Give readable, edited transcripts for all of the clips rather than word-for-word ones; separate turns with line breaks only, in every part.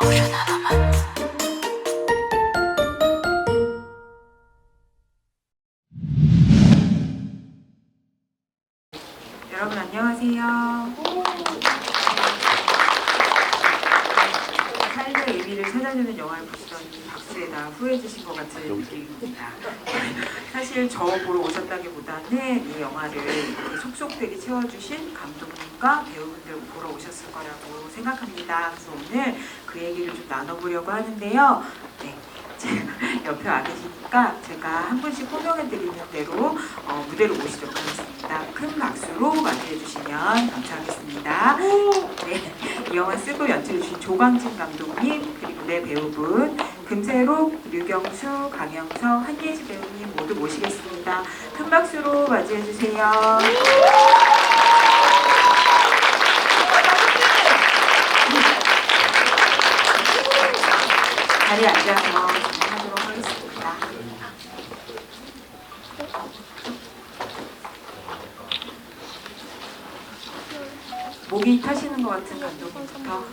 여러분 안녕하세요. 삶의 의미를 찾아주는 영화를 보시더니 박수에다 후회해주신 것 같은 느낌입니다. 사실 저 보러 오셨다기보다는 이 영화를 이렇게 속속들이 채워주신 감독님과 배우분들 보러 오셨을 거라고 생각합니다. 그래서 오늘 그 얘기를 좀 나눠보려고 하는데요. 네. 옆에 와 계시니까 제가 한 분씩 호명해드리는 대로 무대로 모시도록 하겠습니다. 큰 박수로 맞이해주시면 감사하겠습니다. 네, 이 영화 쓰고 연출해주신 조광진 감독님 그리고 네 배우분 금세록, 류경수, 강영석, 한예지 배우님 모두 모시겠습니다. 큰 박수로 맞이해주세요. 자리에 앉아서 진행하도록 하겠습니다. 목이 타시는 것 같은 감독님부터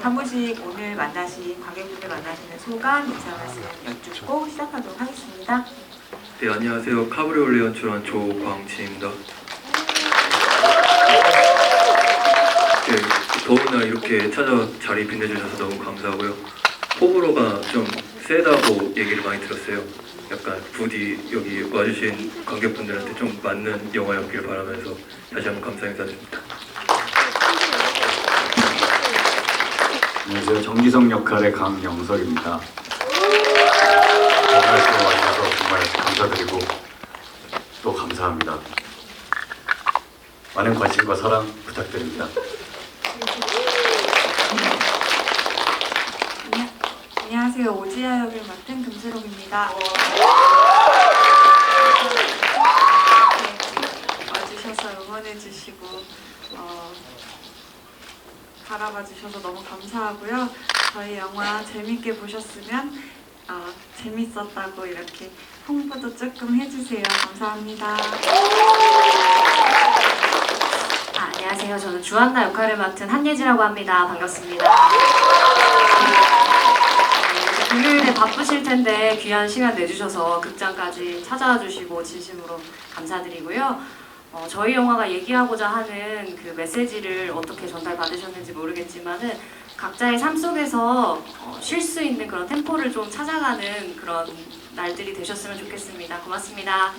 한 분씩 오늘 만나신 관객분들 만나시는 소감, 인사 말씀 여쭙고 시작하도록 하겠습니다.
네, 안녕하세요. 카브리올레 연출한 조광진입니다. 네, 더운 날 이렇게 찾아 자리 빛내주셔서 너무 감사하고요. 호불호가 좀 세다고 얘기를 많이 들었어요. 약간 부디 여기 와주신 관객분들한테 좀 맞는 영화였길 바라면서 다시 한번 감사 인사드립니다.
안녕하세요. 정기석 역할의 강영석입니다. 정말 또 와주셔서 정말 감사드리고 또 감사합니다. 많은 관심과 사랑 부탁드립니다.
안녕하세요. 오지아 역을 맡은 금세록입니다. 와주셔서 응원해주시고 바라봐주셔서 너무 감사하고요. 저희 영화 재밌게 보셨으면 재밌었다고 이렇게 홍보도 조금 해주세요. 감사합니다.
안녕하세요. 저는 주한나 역할을 맡은 한예지라고 합니다. 반갑습니다. 금요일에 바쁘실 텐데 귀한 시간 내주셔서 극장까지 찾아와 주시고 진심으로 감사드리고요. 저희 영화가 얘기하고자 하는 그 메시지를 어떻게 전달받으셨는지 모르겠지만은 각자의 삶 속에서 쉴 수 있는 그런 템포를 좀 찾아가는 그런 날들이 되셨으면 좋겠습니다. 고맙습니다.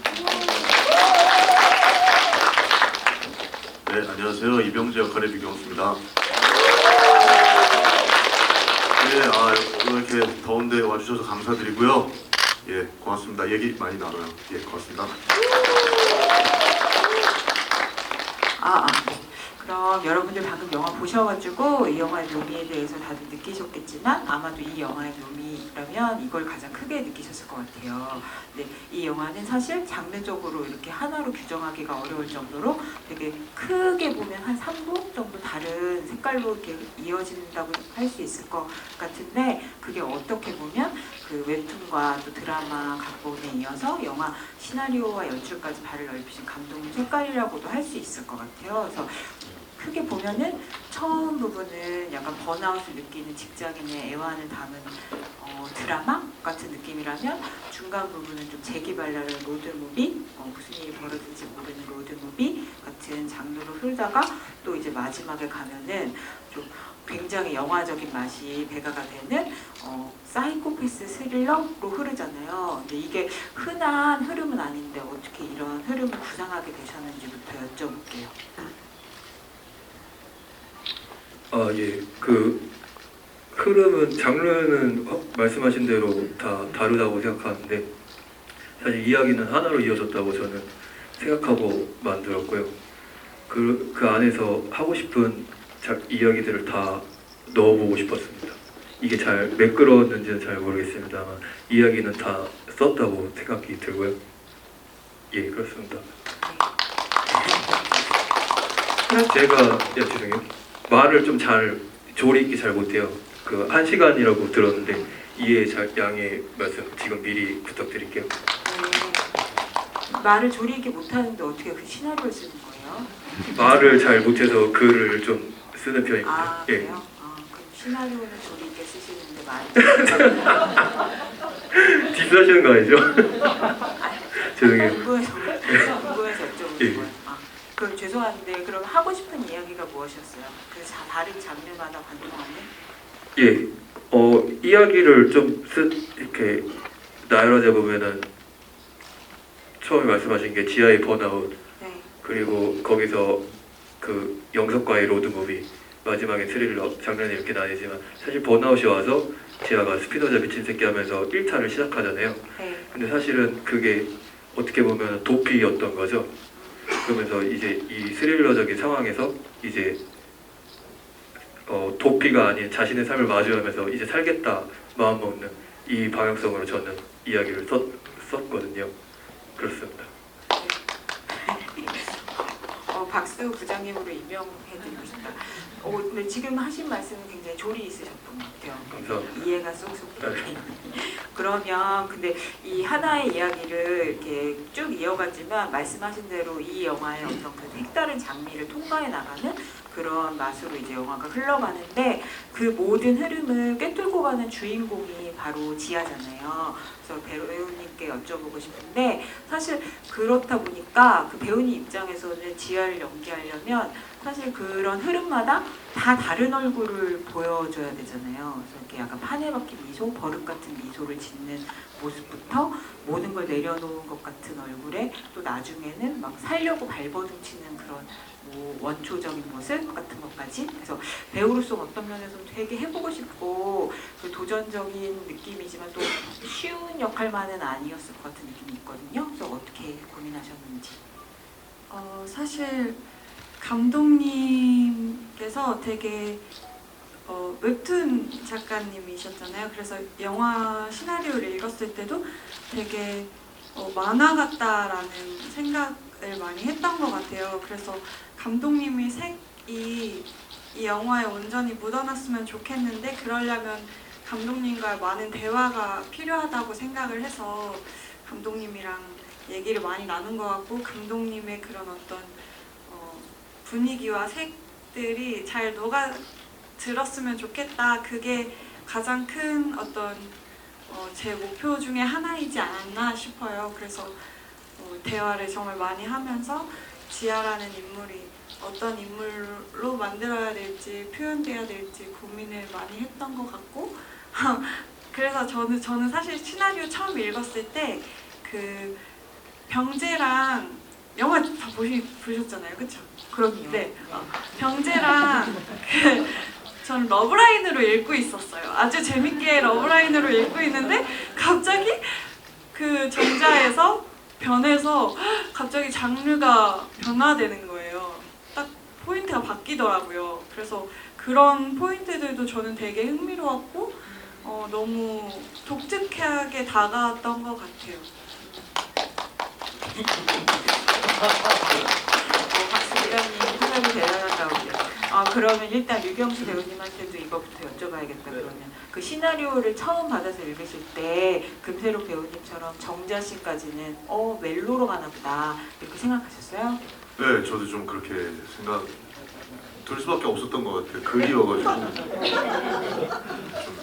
네, 안녕하세요. 이병재 역할의 류경수입니다. 네, 오늘 이렇게 더운데 와주셔서 감사드리고요. 예, 고맙습니다. 얘기 많이 나눠요. 예, 고맙습니다.
네. 그럼 여러분들 방금 영화 보셔가지고 이 영화의 묘미에 대해서 다들 느끼셨겠지만 아마도 이 영화의 묘미라면 이걸 가장 크게 느끼셨을 것 같아요. 네, 이 영화는 사실 장르적으로 이렇게 하나로 규정하기가 어려울 정도로 되게 크게 보면 한 3부 정도 다른 색깔로 이렇게 이어진다고 할 수 있을 것 같은데 그게 어떻게 보면 그 웹툰과 또 드라마 각본에 이어서 영화 시나리오와 연출까지 발을 넓히신 감독님 색깔이라고도 할 수 있을 것 같아요. 그래서 크게 보면은 처음 부분은 약간 번아웃을 느끼는 직장인의 애환을 담은 드라마 같은 느낌이라면 중간 부분은 좀 재기발랄한 로드무비, 무슨 일이 벌어질지 모르는 로드무비 같은 장르로 흐르다가 또 이제 마지막에 가면은 좀 굉장히 영화적인 맛이 배가가 되는 사이코패스 스릴러로 흐르잖아요. 근데 이게 흔한 흐름은 아닌데 어떻게 이런 흐름을 구상하게 되셨는지부터 여쭤볼게요.
예, 그 흐름은 장르는 말씀하신 대로 다 다르다고 생각하는데 사실 이야기는 하나로 이어졌다고 저는 생각하고 만들었고요. 그 안에서 하고 싶은 이야기들을 다 넣어보고 싶었습니다. 이게 잘 매끄러웠는지는 잘 모르겠습니다만 이야기는 다 썼다고 생각이 들고요. 예, 그렇습니다. 제가 죄송해요. 말을 좀 잘 조리 있게 잘 못해요. 그 1시간이라고 들었는데 이해 잘 양해 말씀 지금 미리 부탁드릴게요.
말을 조리 있게 못하는데 어떻게 그 시나리오를 쓰는 거예요?
말을 잘 못해서 글을 좀 쓰는 편입니다.
그래요? 그럼 시나리오는 조리 있게 쓰시는데 많이
디스하시는 거 아니죠? 죄송해요.
궁금해서 여쭤보는
예.
거예요. 그 죄송한데 그럼 하고 싶은 이야기가 무엇이었어요? 그 다른 장르마다 관통하는?
예, 이야기를 좀 이렇게 나열하자 보면은 처음에 말씀하신 게 지하의 번아웃,
네.
그리고 거기서 그 영석과의 로드무비, 마지막에 스릴러 장르는 이렇게 나뉘지만 사실 번아웃이 와서 지하가 스피노자 미친 새끼 하면서 1차를 시작하잖아요.
네.
근데 사실은 그게 어떻게 보면 도피였던 거죠. 그러면서 이제 이 스릴러적인 상황에서 이제 도피가 아닌 자신의 삶을 마주하면서 이제 살겠다 마음 먹는 이 방향성으로 저는 이야기를 썼거든요. 그렇습니다.
박수 부장님으로 임명해드리고 싶다. 근데 지금 하신 말씀은 굉장히 조리 있으셨던 것 같아요.
감사합니다.
이해가 쏙쏙 되네. 그러면 근데 이 하나의 이야기를 이렇게 쭉 이어가지만 말씀하신 대로 이 영화의 어떤 그 색다른 장미를 통과해 나가는 그런 맛으로 이제 영화가 흘러가는데 그 모든 흐름을 꿰뚫고 가는 주인공이 바로 지아잖아요. 그래서 배우님께 여쭤보고 싶은데 사실 그렇다 보니까 그 배우님 입장에서는 지아를 연기하려면 사실 그런 흐름마다 다 다른 얼굴을 보여줘야 되잖아요. 그래서 이렇게 약간 판에 박힌 미소, 버릇 같은 미소를 짓는 모습부터 모든 걸 내려놓은 것 같은 얼굴에 또 나중에는 막 살려고 발버둥치는 그런 뭐 원초적인 모습 같은 것까지. 그래서 배우로서 어떤 면에서는 되게 해보고 싶고 그 도전적인 느낌이지만 또 쉬운 역할만은 아니었을 것 같은 느낌이 있거든요. 그래서 어떻게 고민하셨는지.
사실 감독님께서 되게 웹툰 작가님이셨잖아요. 그래서 영화 시나리오를 읽었을 때도 되게 만화 같다라는 생각을 많이 했던 것 같아요. 그래서 감독님의 색이 이 영화에 온전히 묻어났으면 좋겠는데 그러려면 감독님과 많은 대화가 필요하다고 생각을 해서 감독님이랑 얘기를 많이 나눈 것 같고 감독님의 그런 어떤 분위기와 색들이 잘 녹아들었으면 좋겠다. 그게 가장 큰 어떤 제 목표 중에 하나이지 않았나 싶어요. 그래서 대화를 정말 많이 하면서 지아라는 인물이 어떤 인물로 만들어야 될지 표현돼야 될지 고민을 많이 했던 것 같고 그래서 저는 사실 시나리오 처음 읽었을 때 그 병재랑 영화 다 보셨잖아요, 그렇죠?
그럼요.
네, 병재랑 저는 러브라인으로 읽고 있었어요. 아주 재밌게 러브라인으로 읽고 있는데 갑자기 그 정자에서 변해서 갑자기 장르가 변화되는 거예요. 딱 포인트가 바뀌더라고요. 그래서 그런 포인트들도 저는 되게 흥미로웠고 너무 독특하게 다가왔던 것 같아요.
박수 부장님 생각이 대단하다고. 그러면 일단 류경수 배우님한테도 이거부터 여쭤봐야겠다. 그러면 그 시나리오를 처음 받아서 읽으실 때 금세록 배우님처럼 정자씨까지는 멜로로 가나 보다 이렇게 생각하셨어요?
네, 저도 좀 그렇게 생각 들 수밖에 없었던 것 같아요. 글이어가지고 좀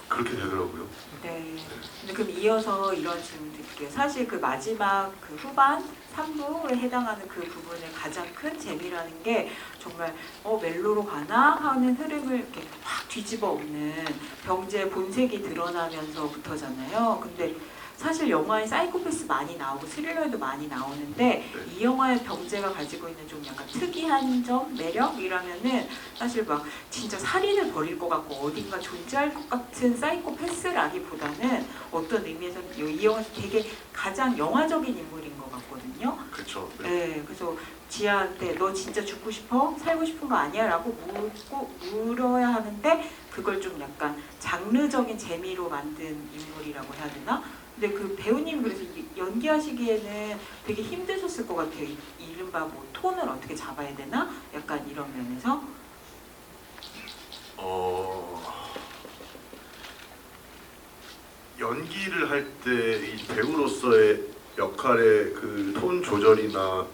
그렇게 되더라고요.
네. 근데 그럼 이어서 이런 질문 드릴게요. 사실 그 마지막 그 후반 3부에 해당하는 그 부분의 가장 큰 재미라는 게 정말 멜로로 가나 하는 흐름을 이렇게 확 뒤집어 엎는 병재의 본색이 드러나면서부터잖아요. 근데 사실 영화에 사이코패스 많이 나오고 스릴러에도 많이 나오는데 이 영화의 병재가 가지고 있는 좀 약간 특이한 점, 매력이라면은 사실 막 진짜 살인을 벌일 것 같고 어딘가 존재할 것 같은 사이코패스라기보다는 어떤 의미에서는 이 영화에서 되게 가장 영화적인 인물인 것 같거든요.
그렇죠. 네.
네, 그래서 지아한테 너 진짜 죽고 싶어? 살고 싶은 거 아니야? 라고 물어야 하는데 그걸 좀 약간 장르적인 재미로 만든 인물이라고 해야 되나? 근데 그 배우님 그래서 연기하시기에는 되게 힘드셨을 것 같아요. 이른바 뭐 톤을 어떻게 잡아야 되나? 약간 이런 면에서.
연기를 할 때 이 배우로서의 역할의 그 톤 조절이나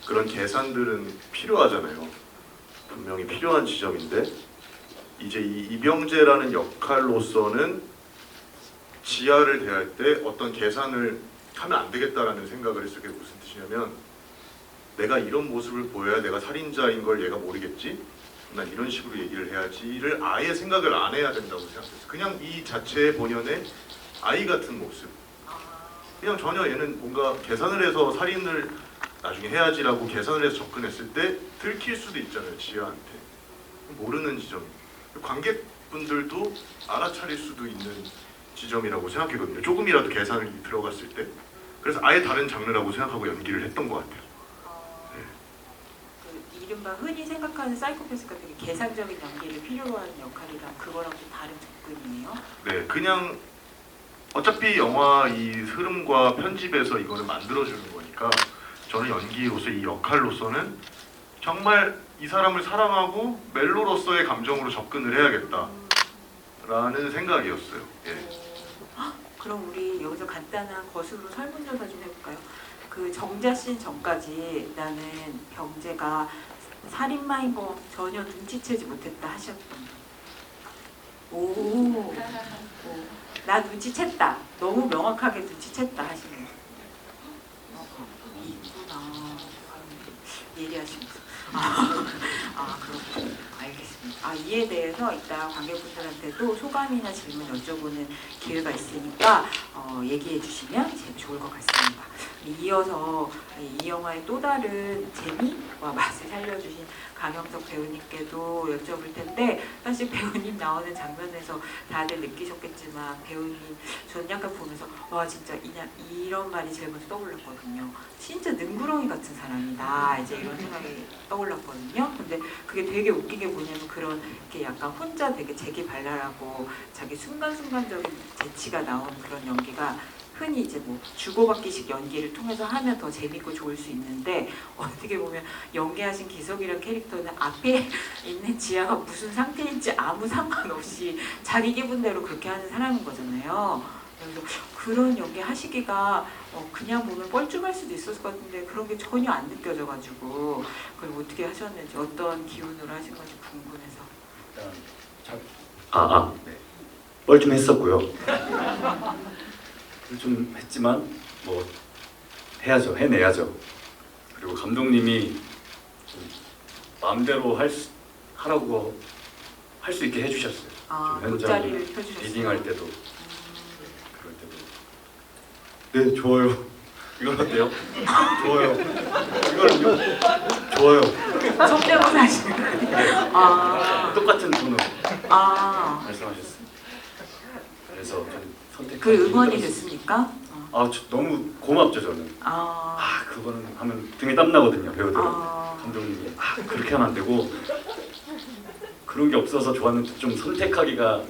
그런 계산들은 필요하잖아요. 분명히 필요한 지점인데 이제 이 이병재라는 역할로서는 지아를 대할 때 어떤 계산을 하면 안 되겠다라는 생각을 했을 게 무슨 뜻이냐면 내가 이런 모습을 보여야 내가 살인자인 걸 얘가 모르겠지? 난 이런 식으로 얘기를 해야지를 아예 생각을 안 해야 된다고 생각했어요. 그냥 이 자체의 본연의 아이 같은 모습. 그냥 전혀 얘는 뭔가 계산을 해서 살인을 나중에 해야지라고 계산을 해서 접근했을 때 들킬 수도 있잖아요, 지아한테. 모르는 지점. 관객분들도 알아차릴 수도 있는 지점이라고 생각했거든요. 조금이라도 계산이 들어갔을 때. 그래서 아예 다른 장르라고 생각하고 연기를 했던 것 같아요.
그 이른바 흔히 생각하는 사이코패스가 되게 계산적인 연기를 필요로 하는 역할이랑 그거랑 좀 다른 접근이네요.
네, 그냥 어차피 영화 이 흐름과 편집에서 이거를 만들어주는 거니까 저는 연기로서 이 역할로서는 정말 이 사람을 사랑하고 멜로로서의 감정으로 접근을 해야겠다라는 생각이었어요. 예.
그럼 우리 여기서 간단한 거수로 설문조사 좀 해볼까요? 그 정자씬 전까지 나는 병재가 살인마인 거 전혀 눈치채지 못했다 하셨던 분. 오. 나 눈치챘다. 너무 명확하게 눈치챘다 하시는 분. 있구나. 예리하십니다. 그렇군요. 알겠습니다. 이에 대해서 이따 관객분들한테도 소감이나 질문 여쭤보는 기회가 있으니까 얘기해 주시면 제일 좋을 것 같습니다. 이어서 이 영화의 또 다른 재미와 맛을 살려주신 강영석 배우님께도 여쭤볼 텐데 사실 배우님 나오는 장면에서 다들 느끼셨겠지만 배우님 저는 약간 보면서 와 진짜 이런 말이 제일 먼저 떠올랐거든요. 진짜 능구렁이 같은 사람이다 이제 이런 생각이 떠올랐거든요. 근데 그게 되게 웃긴 게 뭐냐면 그런 게 약간 혼자 되게 재기발랄하고 자기 순간순간적인 재치가 나오는 그런 연기가 흔히 이제 뭐 주고받기식 연기를 통해서 하면 더 재밌고 좋을 수 있는데 어떻게 보면 연기하신 기석이란 캐릭터는 앞에 있는 지아가 무슨 상태인지 아무 상관없이 자기 기분대로 그렇게 하는 사람인 거잖아요. 그래서 그런 연기 하시기가 그냥 보면 뻘쭘할 수도 있었을 것 같은데 그런 게 전혀 안 느껴져가지고 그걸 어떻게 하셨는지 어떤 기운으로 하신 건지 궁금해서.
네. 뻘쭘했었고요. 좀 했지만 뭐 해야죠, 해내야죠. 그리고 감독님이 좀 마음대로 하라고 할 수 있게 해주셨어요. 좀
돗자리를 펴주셨어요.
리딩할 때도 그럴 때도 네 좋아요. 이건 어때요? 좋아요. 이거는요? 좋아요.
성대모사 하시는 거예요?
똑같은 톤으로 말씀하셨어요. 그래서 좀 선택.
그 응원이 됐습니까?
너무 고맙죠 저는. 그거는 하면 등에 땀 나거든요 배우들. 감독님이 그렇게 하면 안 되고 그런 게 없어서 좋았는데 좀 선택하기가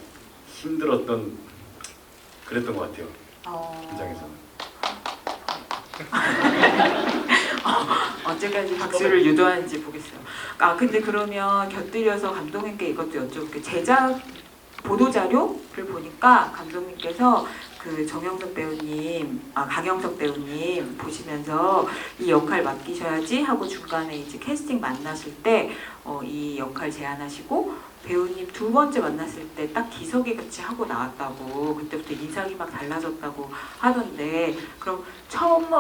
힘들었던 그랬던 것 같아요. 현장에서는.
언제까지 박수를 유도하는지 보겠어요. 근데 그러면 곁들여서 감독님께 이것도 여쭤볼게요. 제작 보도자료를 보니까 감독님께서 그 정영석 배우님, 강영석 배우님 보시면서 이 역할 맡기셔야지 하고 중간에 이제 캐스팅 만나실 때 이 역할 제안하시고 배우님 두 번째 만났을 때 딱 기석이 같이 하고 나왔다고 그때부터 인상이 막 달라졌다고 하던데 그럼 처음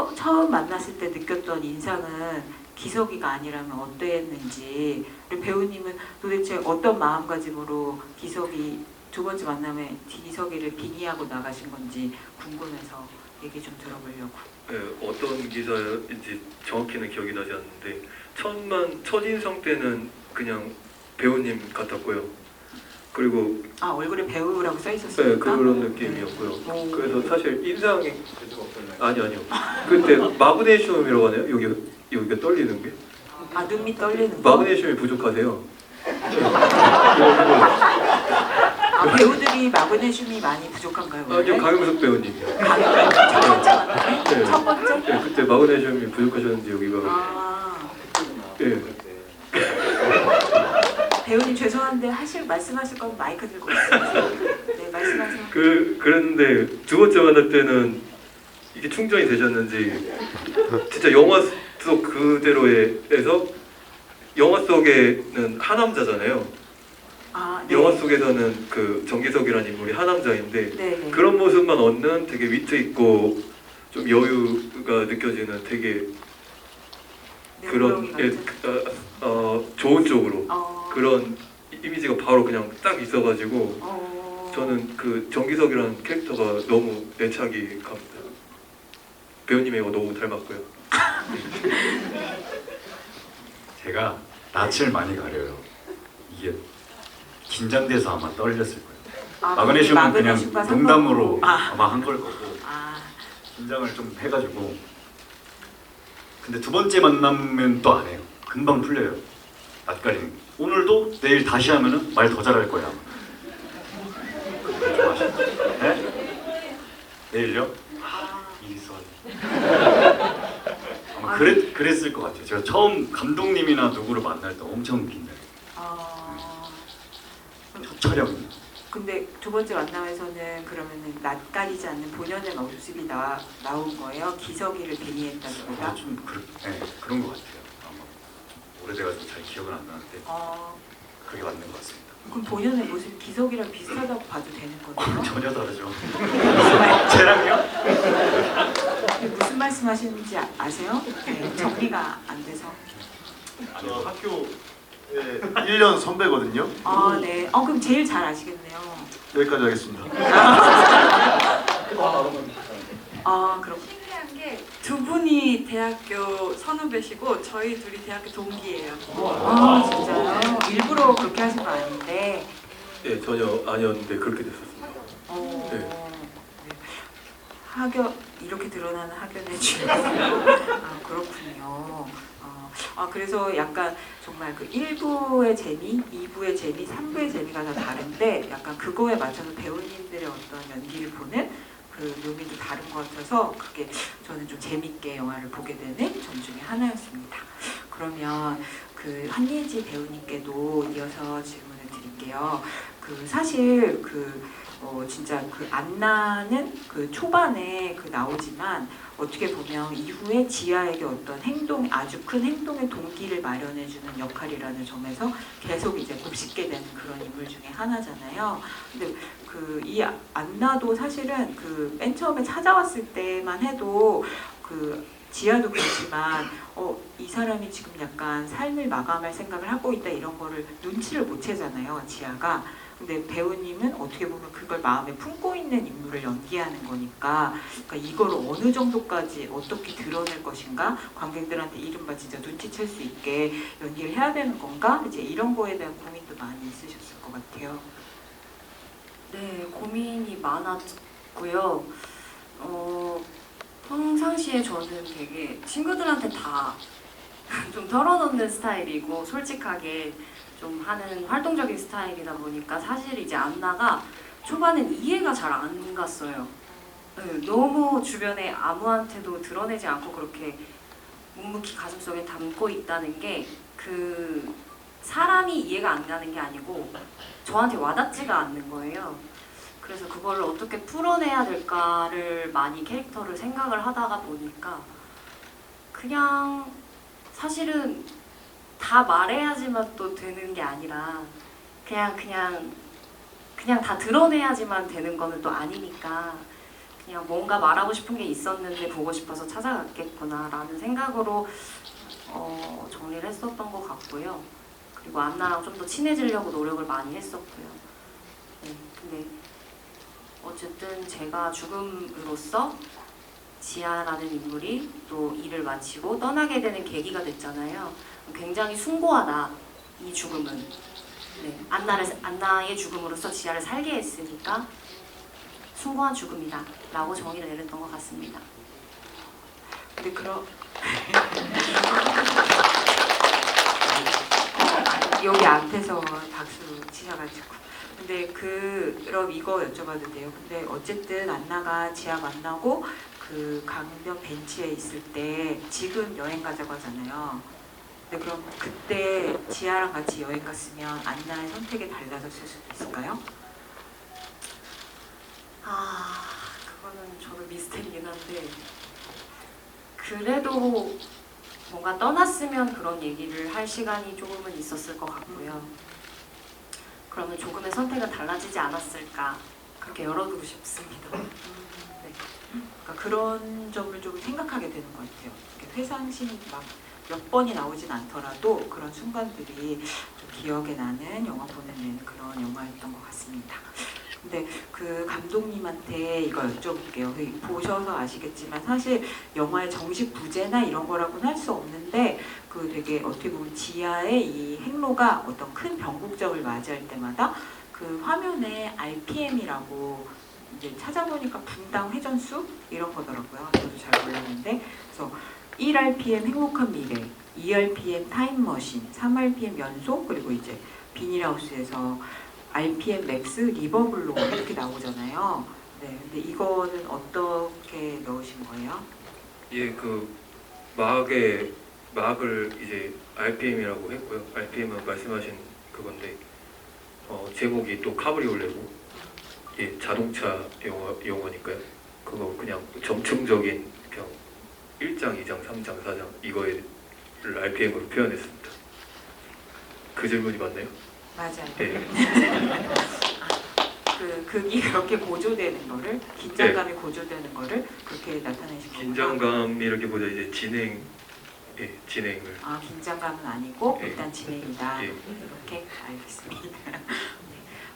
만났을 때 느꼈던 인상은 기석이가 아니라면 어땠는지 그리고 배우님은 도대체 어떤 마음가짐으로 기석이 두 번째 만남에 기석이를 빙의하고 나가신 건지 궁금해서 얘기 좀 들어보려고.
네, 어떤 기사인지 정확히는 기억이 나지 않는데 첫인상 때는 그냥 배우님 같았고요. 그리고
얼굴에 배우라고 써 있었어요.
네, 그런 느낌이었고요. 그래서 사실 인상이 아니요. 그때 마그네슘이라고 하네요. 여기가 떨리는 게.
눈밑 떨리는 거?
마그네슘이 부족하세요.
배우들이 마그네슘이 많이 부족한가요?
아니요, 강영석 배우님이요.
첫 번째 만남에?
네.
첫 번째?
네, 그때 마그네슘이 부족하셨는지 여기가. 네.
배우님 죄송한데 말씀하실 건 마이크 들고 있어요. 네, 말씀하세요.
그랬는데 두 번째 만날 때는 이게 충전이 되셨는지 진짜 영화 속 그대로에서 영화 속에는 한 남자잖아요.
네.
영화 속에서는 그 정기석이라는 인물이 하남자인데
네네.
그런 모습만 얻는 되게 위트 있고 좀 여유가 느껴지는 되게
네,
그런
고영이 같은?
좋은 쪽으로
어,
그런 이미지가 바로 그냥 딱 있어가지고 저는 그 정기석이라는 캐릭터가 너무 애착이 갑니다. 배우님의 이거 너무 닮았고요.
제가 낯을 많이 가려요. 이게 긴장돼서 아마 떨렸을 거예요. 마그네슘은 그냥
마그네슘과
농담으로
상관없고.
아마 한 걸 거고
아,
긴장을 좀 해가지고. 근데 두 번째 만나면 또 안 해요. 금방 풀려요. 낯가리는 게. 오늘도 내일 다시 하면은 말 더 잘할 거야. 아마. 좋아하시죠? 네? 내일요? 이선. 아마 그랬을 것 같아요. 제가 처음 감독님이나 누구를 만날 때 엄청 긴장해요. 첫 촬영.
근데 두 번째 만남에서는 그러면은 낯가리지 않는 본연의 모습이 나온 거예요? 기석이를 빙의했다기보다?
네, 그런 것 같아요. 아마 좀 오래돼가지고 잘 기억은 안 나는데 그게 맞는 것 같습니다.
그럼 본연의 모습이 기석이랑 비슷하다고 봐도 되는 거네요?
전혀 다르죠. 쟤랑요?
무슨 말씀하시는지 아세요? 네, 정리가 안 돼서.
저 학교에 1년 선배거든요.
아, 네. 그럼 제일 잘 아시겠네요.
여기까지 하겠습니다.
그렇군요.
신기한 게 두 분이 대학교 선후배시고 저희 둘이 대학교 동기예요.
진짜요? 일부러 그렇게 하신 거 아닌데.
예, 전혀 아니었는데 그렇게 됐었습니다.
네. 학연, 이렇게 드러나는 학연의 주였어요. 그렇군요. 그래서 약간 정말 그 1부의 재미, 2부의 재미, 3부의 재미가 다 다른데 약간 그거에 맞춰서 배우님들의 어떤 연기를 보는 그 묘미도 다른 것 같아서 그게 저는 좀 재밌게 영화를 보게 되는 점 중에 하나였습니다. 그러면 그 한예지 배우님께도 이어서 질문을 드릴게요. 그 사실 진짜 그 안나는 그 초반에 나오지만 어떻게 보면 이후에 지아에게 어떤 아주 큰 행동의 동기를 마련해주는 역할이라는 점에서 계속 이제 곱씹게 되는 그런 인물 중에 하나잖아요. 근데 이 안나도 사실은 맨 처음에 찾아왔을 때만 해도 지아도 그렇지만 이 사람이 지금 약간 삶을 마감할 생각을 하고 있다 이런 거를 눈치를 못 채잖아요, 지아가. 근데 배우님은 어떻게 보면 그걸 마음에 품고 있는 인물을 연기하는 거니까 이걸 어느 정도까지 어떻게 드러낼 것인가, 관객들한테 이른바 진짜 눈치챌 수 있게 연기를 해야 되는 건가, 이제 이런 거에 대한 고민도 많이 있으셨을 것 같아요.
네, 고민이 많았고요. 평상시에 저는 되게 친구들한테 다 좀 털어놓는 스타일이고 솔직하게 좀 하는 활동적인 스타일이다 보니까 사실 이제 안나가 초반엔 이해가 잘 안 갔어요. 네, 너무 주변에 아무한테도 드러내지 않고 그렇게 묵묵히 가슴속에 담고 있다는 게 사람이 이해가 안 가는 게 아니고 저한테 와닿지가 않는 거예요. 그래서 그거를 어떻게 풀어내야 될까를 많이 캐릭터를 생각을 하다가 보니까 그냥 사실은 다 말해야지만 또 되는 게 아니라 그냥 다 드러내야지만 되는 거는 또 아니니까 그냥 뭔가 말하고 싶은 게 있었는데 보고 싶어서 찾아갔겠구나라는 생각으로 정리를 했었던 것 같고요. 그리고 안나랑 좀 더 친해지려고 노력을 많이 했었고요. 네, 근데 어쨌든 제가 죽음으로써 지아라는 인물이 또 일을 마치고 떠나게 되는 계기가 됐잖아요. 굉장히 숭고하다, 이 죽음은. 네, 안나의 죽음으로써 지아를 살게 했으니까 숭고한 죽음이다 라고 정의를 내렸던 것 같습니다.
근데 여기 앞에서 박수 치셔가지고. 근데 그럼 이거 여쭤봐도 돼요? 근데 어쨌든 안나가 지아 만나고 강변 벤치에 있을 때 지금 여행 가자고 하잖아요. 근데 그럼 그때 지아랑 같이 여행 갔으면 안나의 선택이 달라졌을 수도 있을까요?
그거는 저도 미스테리긴 한데 그래도 뭔가 떠났으면 그런 얘기를 할 시간이 조금은 있었을 것 같고요. 그러면 조금의 선택은 달라지지 않았을까 그렇게 열어두고 싶습니다.
그러니까 그런 점을 좀 생각하게 되는 것 같아요. 이렇게 회상신이 막 몇 번이 나오진 않더라도 그런 순간들이 좀 기억에 나는 영화 보는 그런 영화였던 것 같습니다. 근데 그 감독님한테 이거 여쭤볼게요. 보셔서 아시겠지만 사실 영화의 정식 부제나 이런 거라고는 할 수 없는데 그 되게 어떻게 보면 지하의 이 행로가 어떤 큰 변곡점을 맞이할 때마다 그 화면에 RPM이라고 이제 찾아보니까 분당 회전수 이런 거더라고요. 저도 잘 몰랐는데 그래서 1rpm 행복한 미래, 2rpm 타임머신, 3rpm 연속 그리고 이제 비닐하우스에서 RPM 맥스 리버블로 이렇게 나오잖아요. 네, 근데 이거는 어떻게 넣으신 거예요?
예, 그 막을 이제 RPM이라고 했고요. RPM은 말씀하신 그건데 제목이 또 카브리올레고 예, 자동차 용어니까요. 그거 그냥 점층적인 그냥 1장, 2장, 3장, 4장 이거를 RPM으로 표현했습니다. 그 질문이 맞나요?
맞아요.
네.
그 극이 그렇게 고조되는 거를 긴장감이 고조되는 거를 그렇게 나타내신 거구나.
긴장감이라기보다 이제 진행을
아 긴장감은 아니고
네.
일단 진행이다.
예.
이렇게 알겠습니다.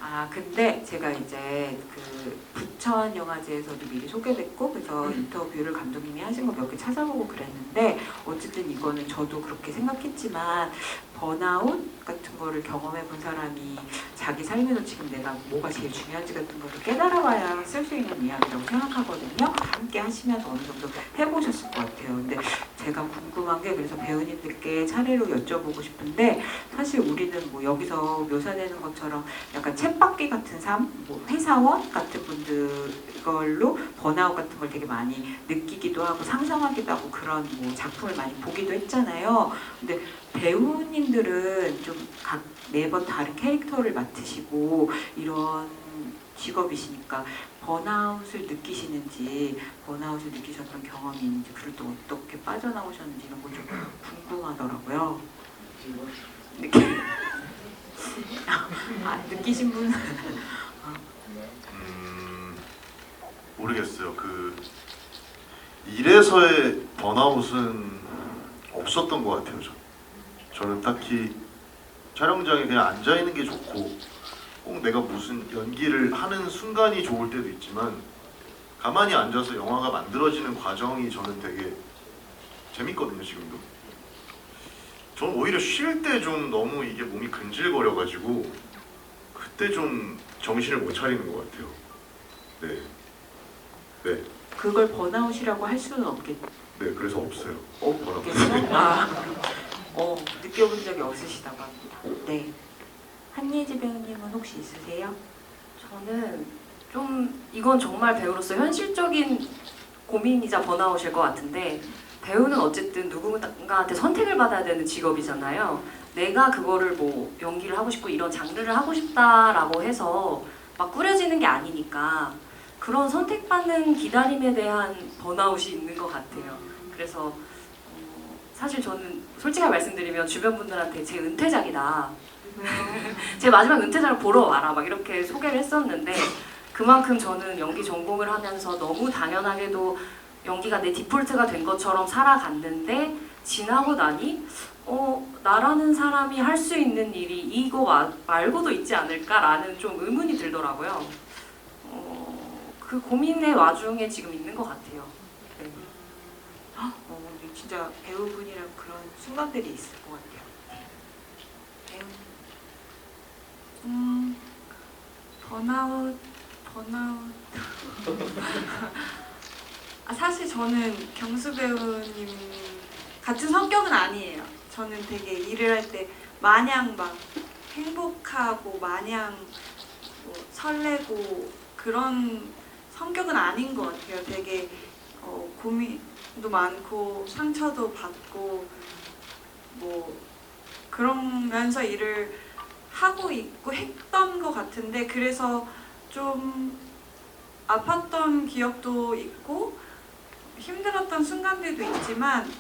아 근데 제가 이제 그 부천 영화제에서도 미리 소개됐고 그래서 인터뷰를 감독님이 하신 거 몇 개 찾아보고 그랬는데 어쨌든 이거는 저도 그렇게 생각했지만 번아웃 같은 거를 경험해 본 사람이 자기 삶에서 지금 내가 뭐가 제일 중요한지 같은 거를 깨달아봐야 쓸 수 있는 이야기라고 생각하거든요. 함께 하시면서 어느 정도 해보셨을 것 같아요. 근데 제가 궁금한 게 그래서 배우님들께 차례로 여쭤보고 싶은데 사실 우리는 뭐 여기서 묘사되는 것처럼 약간 쳇바퀴 같은 삶, 뭐 회사원 같은 분들 이걸로 번아웃 같은 걸 되게 많이 느끼기도 하고 상상하기도 하고 그런 뭐 작품을 많이 보기도 했잖아요. 근데 배우님들은 좀 각 매번 다른 캐릭터를 맡으시고 이런 직업이시니까 번아웃을 느끼시는지 번아웃을 느끼셨던 경험이 있는지 그걸 또 어떻게 빠져나오셨는지 이런 거 좀 궁금하더라고요. 느끼신 분은
모르겠어요. 그 일에서의 번아웃은 없었던 것 같아요. 저는 딱히 촬영장에 그냥 앉아 있는 게 좋고 꼭 내가 무슨 연기를 하는 순간이 좋을 때도 있지만 가만히 앉아서 영화가 만들어지는 과정이 저는 되게 재밌거든요. 지금도. 저는 오히려 쉴 때 좀 너무 이게 몸이 근질거려가지고 그때 좀 정신을 못 차리는 것 같아요. 네. 네.
그걸 번아웃이라고 할 수는 없겠죠.
네. 그래서 없어요.
느껴본 적이 없으시다고 합니다. 네. 한예지 배우님은 혹시 있으세요?
저는 좀 이건 정말 배우로서 현실적인 고민이자 번아웃일 것 같은데 배우는 어쨌든 누군가한테 선택을 받아야 되는 직업이잖아요. 내가 그거를 뭐 연기를 하고 싶고 이런 장르를 하고 싶다라고 해서 막 꾸려지는 게 아니니까 그런 선택받는 기다림에 대한 번아웃이 있는 것 같아요. 그래서 사실 저는 솔직하게 말씀드리면 주변 분들한테 제 은퇴작이다. 제 마지막 은퇴작을 보러 와라 막 이렇게 소개를 했었는데 그만큼 저는 연기 전공을 하면서 너무 당연하게도 연기가 내 디폴트가 된 것처럼 살아갔는데 지나고 나니 나라는 사람이 할 수 있는 일이 이거 말고도 있지 않을까라는 좀 의문이 들더라고요. 그 고민의 와중에 지금 있는 것 같아요. 네.
근데 진짜 배우분이랑 그런 순간들이 있을 것 같아요. 배우님.
번아웃. 사실 저는 경수 배우님 같은 성격은 아니에요. 저는 되게 일을 할 때 마냥 막 행복하고 마냥 뭐 설레고 그런 성격은 아닌 것 같아요. 되게 고민도 많고 상처도 받고 뭐 그러면서 일을 하고 있고 했던 것 같은데 그래서 좀 아팠던 기억도 있고 힘들었던 순간들도 있지만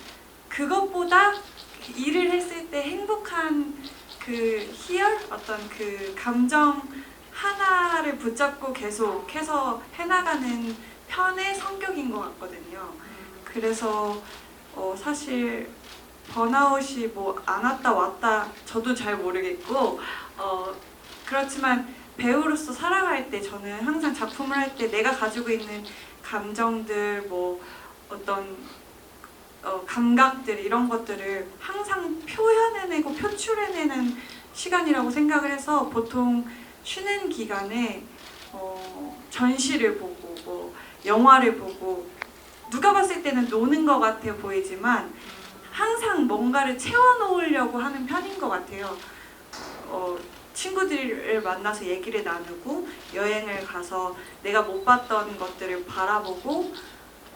그것보다 일을 했을 때 행복한 그 희열 어떤 그 감정 하나를 붙잡고 계속해서 해나가는 편의 성격인 것 같거든요. 그래서 사실 번아웃이 뭐 안 왔다 왔다 저도 잘 모르겠고 그렇지만 배우로서 살아갈 때 저는 항상 작품을 할 때 내가 가지고 있는 감정들 뭐 어떤 감각들 이런 것들을 항상 표현해내고 표출해내는 시간이라고 생각을 해서 보통 쉬는 기간에 전시를 보고 뭐 영화를 보고 누가 봤을 때는 노는 것 같아 보이지만 항상 뭔가를 채워놓으려고 하는 편인 것 같아요. 친구들을 만나서 얘기를 나누고 여행을 가서 내가 못 봤던 것들을 바라보고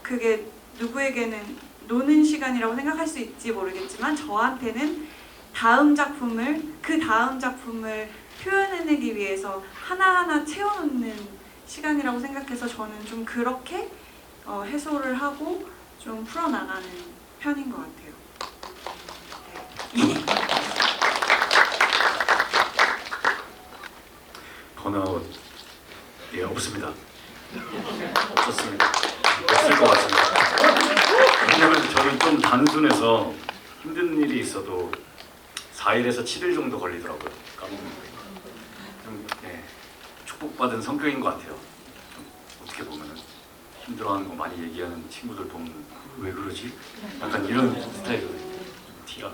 그게 누구에게는 노는 시간이라고 생각할 수 있지 모르겠지만 저한테는 그 다음 작품을 표현해내기 위해서 하나하나 채워놓는 시간이라고 생각해서 저는 좀 그렇게 해소를 하고 좀 풀어나가는 편인 것 같아요.
번아웃 예 없습니다. 없었습니다. 없을 것 같습니다. 왜냐면 저는 좀 단순해서 힘든 일이 있어도 4일에서 7일 정도 걸리더라고요. 좀 축복받은 성격인 것 같아요. 좀 어떻게 보면은 힘들어하는 거 많이 얘기하는 친구들 보면 왜 그러지? 약간 이런 스타일이거든요. 티가.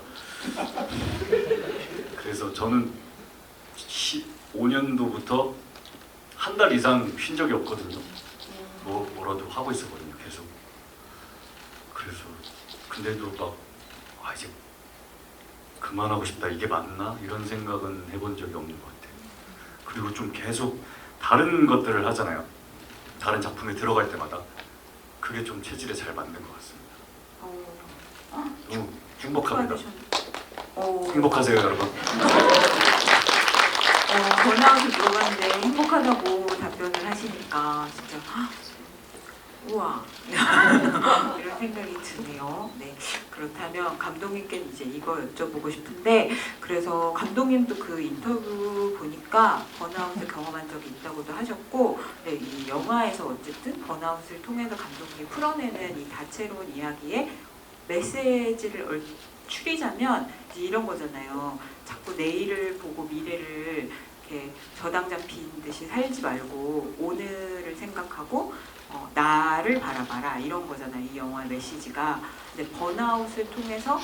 그래서 저는 15년도부터 한 달 이상 쉰 적이 없거든요. 뭐라도 하고 있었거든요, 계속. 그래서 근데도 막 이제 그만하고 싶다, 이게 맞나? 이런 생각은 해본 적이 없는 것 같아요. 그리고 좀 계속 다른 것들을 하잖아요. 다른 작품에 들어갈 때마다 그게 좀 체질에 잘 맞는 것 같습니다. 너무 행복합니다. 행복하세요, 여러분.
번아웃을 물어봤는데 행복하다고 답변을 하시니까 진짜 우와 이런 생각이 드네요. 네, 그렇다면 감독님께 이제 이거 여쭤보고 싶은데 그래서 감독님도 그 인터뷰 보니까 번아웃을 경험한 적이 있다고도 하셨고 네, 이 영화에서 어쨌든 번아웃을 통해서 감독님이 풀어내는 이 다채로운 이야기에 메시지를 추리자면 이제 이런 거잖아요. 자꾸 내일을 보고 미래를 이렇게 저당 잡힌 듯이 살지 말고 오늘을 생각하고 나를 바라봐라 이런 거잖아요. 이 영화의 메시지가. 근데 번아웃을 통해서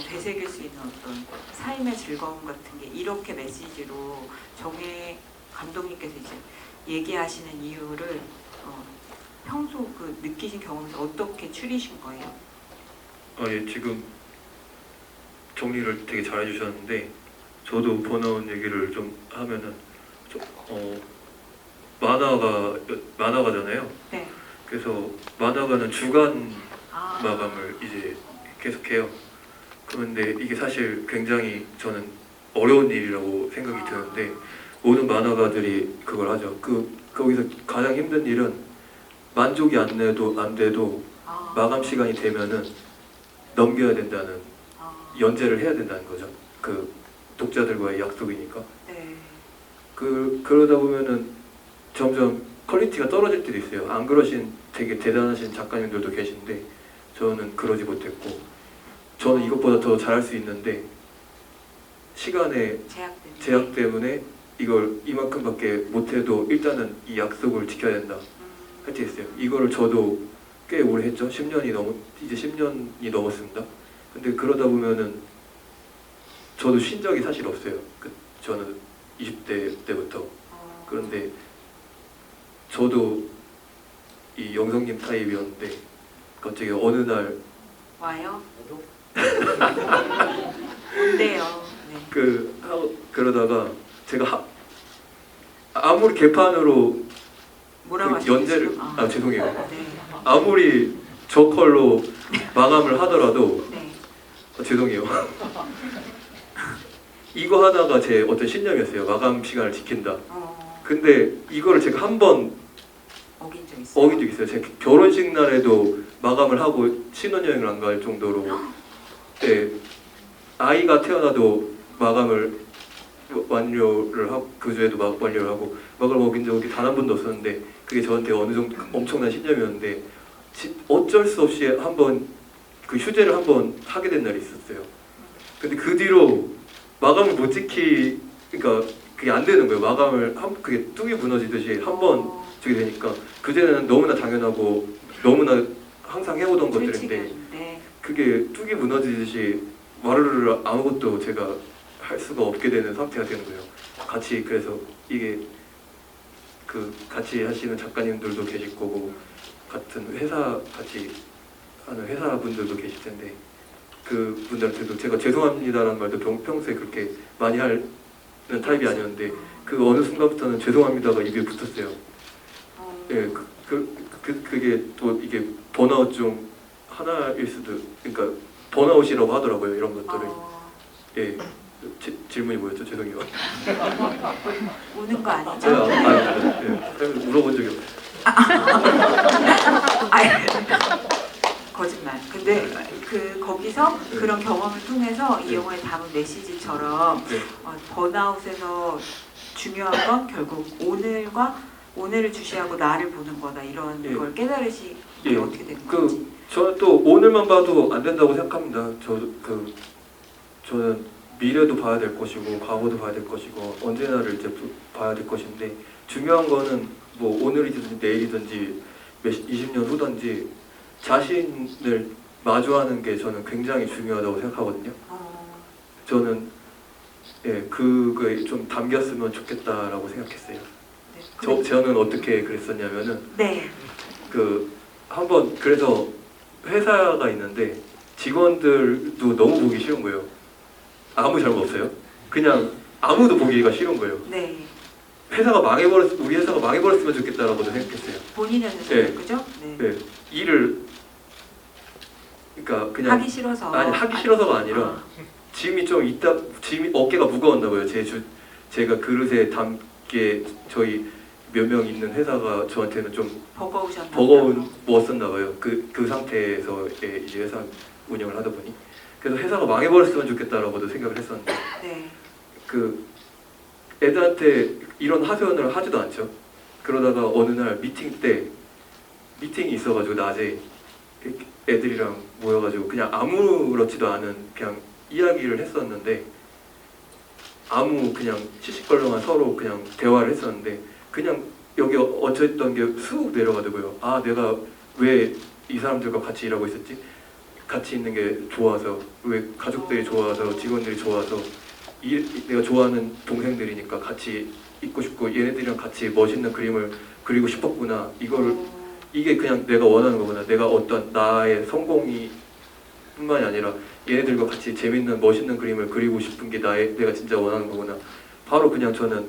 되새길 수 있는 어떤 삶의 즐거움 같은 게 이렇게 메시지로 정혜 감독님께서 이제 얘기하시는 이유를 평소 그 느끼신 경험에서 어떻게 추리신 거예요?
예, 지금 정리를 되게 잘 해주셨는데 저도 번아웃 얘기를 좀 하면은 만화가잖아요.
네.
그래서 만화가는 주간 마감을 이제 계속해요. 그런데 이게 사실 굉장히 저는 어려운 일이라고 생각이 드는데 모든 만화가들이 그걸 하죠. 거기서 가장 힘든 일은 만족이 안 돼도 마감 시간이 되면은 넘겨야 된다는 연재를 해야 된다는 거죠. 그 독자들과의 약속이니까.
네.
그러다 보면은 점점 퀄리티가 떨어질 때도 있어요. 안 그러신 되게 대단하신 작가님들도 계신데 저는 그러지 못했고 저는 이것보다 더 잘할 수 있는데 시간의 제약 때문에 이걸 이만큼밖에 못해도 일단은 이 약속을 지켜야 된다 할 때 있어요. 이거를 저도 꽤 오래 했죠. 이제 10년이 넘었습니다. 근데 그러다 보면은 저도 쉰 적이 사실 없어요. 저는 20대 때부터. 그런데 저도 이 영성님 타입이었는데 갑자기 어느 날
와요? 온대요. 네.
그러다가 제가 아무리 개판으로
뭐라고
연재를
하시겠어요?
죄송해요.
네.
아무리 저컬로 마감을 하더라도
네.
죄송해요. 이거 하나가 제 어떤 신념이었어요. 마감 시간을 지킨다. 근데 이거를 제가 한 번
어긴 적 있어요?
어긴 적 있어요. 제 결혼식 날에도 마감을 하고 신혼여행을 안 갈 정도로 네, 아이가 태어나도 마감을 완료를 하고 그 주에도 막 완료를 하고 막을 먹인 적이 단 한 번도 없었는데 그게 저한테 어느 정도 엄청난 신념이었는데 어쩔 수 없이 한번 그 휴재를 한번 하게 된 날이 있었어요. 근데 그 뒤로 마감을 못 그러니까 그게 안 되는 거예요. 마감을 그게 뚝이 무너지듯이 한 번 주게 되니까 그제는 너무나 당연하고 너무나 항상 해오던 것들인데
네.
그게 뚝이 무너지듯이 와르르 아무것도 제가 할 수가 없게 되는 상태가 되는 거예요. 같이 그래서 이게 그 같이 하시는 작가님들도 계실 거고 같은 회사 같이 하는 회사분들도 계실 텐데 그 분들한테도 제가 죄송합니다라는 말도 평소에 그렇게 많이 하는 타입이 아니었는데 그 어느 순간부터는 죄송합니다가 입에 붙었어요. 예, 그게 또 이게 번아웃 중 하나일 수도 그러니까 번아웃이라고 하더라고요 이런 것들을. 예. 질문이 뭐였죠? 죄송해요.
우는 거 아니죠?
물어본 적이 없어요.
거짓말. 근데 거기서 그런 경험을 통해서 이 영화에 담은 메시지처럼 번아웃에서 중요한 건 결국 오늘을 주시하고 나를 보는 거다 이런 걸 깨달으시 어떻게 된 건지.
저는 또 오늘만 봐도 안 된다고 생각합니다. 저는 미래도 봐야 될 것이고 과거도 봐야 될 것이고 언제나를 이제 봐야 될 것인데 중요한 거는 뭐 오늘이든지 내일이든지 20년 후든지 자신을 마주하는 게 저는 굉장히 중요하다고 생각하거든요. 저는 그거에 좀 담겼으면 좋겠다라고 생각했어요.
네,
저는 어떻게 그랬었냐면은
네.
한번 그래서 회사가 있는데 직원들도 너무 보기 싫은 거예요. 아무 잘못 없어요. 그냥 아무도 보기가 싫은 거예요.
네.
우리 회사가 망해버렸으면 좋겠다라고 생각했어요.
본인은
네.
그죠? 네.
네. 일을 그러니까 그냥
하기 싫어서.
하기 싫어서가 아니라 짐이 어깨가 무거웠나 봐요. 제가 그릇에 담게 저희 몇 명 있는 회사가 저한테는 좀 버거웠었나 봐요. 그 상태에서 이제 회사 운영을 하다 보니 그래서 회사가 망해버렸으면 좋겠다라고도 생각을 했었는데
네.
애들한테 이런 하소연을 하지도 않죠. 그러다가 어느 날 미팅이 있어가지고 낮에 애들이랑 모여가지고 그냥 아무렇지도 않은 그냥 이야기를 했었는데 그냥 시시껄렁한 서로 그냥 대화를 했었는데 그냥 여기 얹혀있던 게 쑥 내려가더고요. 내가 왜 이 사람들과 같이 일하고 있었지? 같이 있는 게 좋아서, 왜 가족들이 좋아서, 직원들이 좋아서, 내가 좋아하는 동생들이니까 같이 있고 싶고 얘네들이랑 같이 멋있는 그림을 그리고 싶었구나. 이게 그냥 내가 원하는 거구나. 내가 어떤 나의 성공이 뿐만이 아니라 얘네들과 같이 재밌는 멋있는 그림을 그리고 싶은 게 내가 진짜 원하는 거구나. 바로 그냥 저는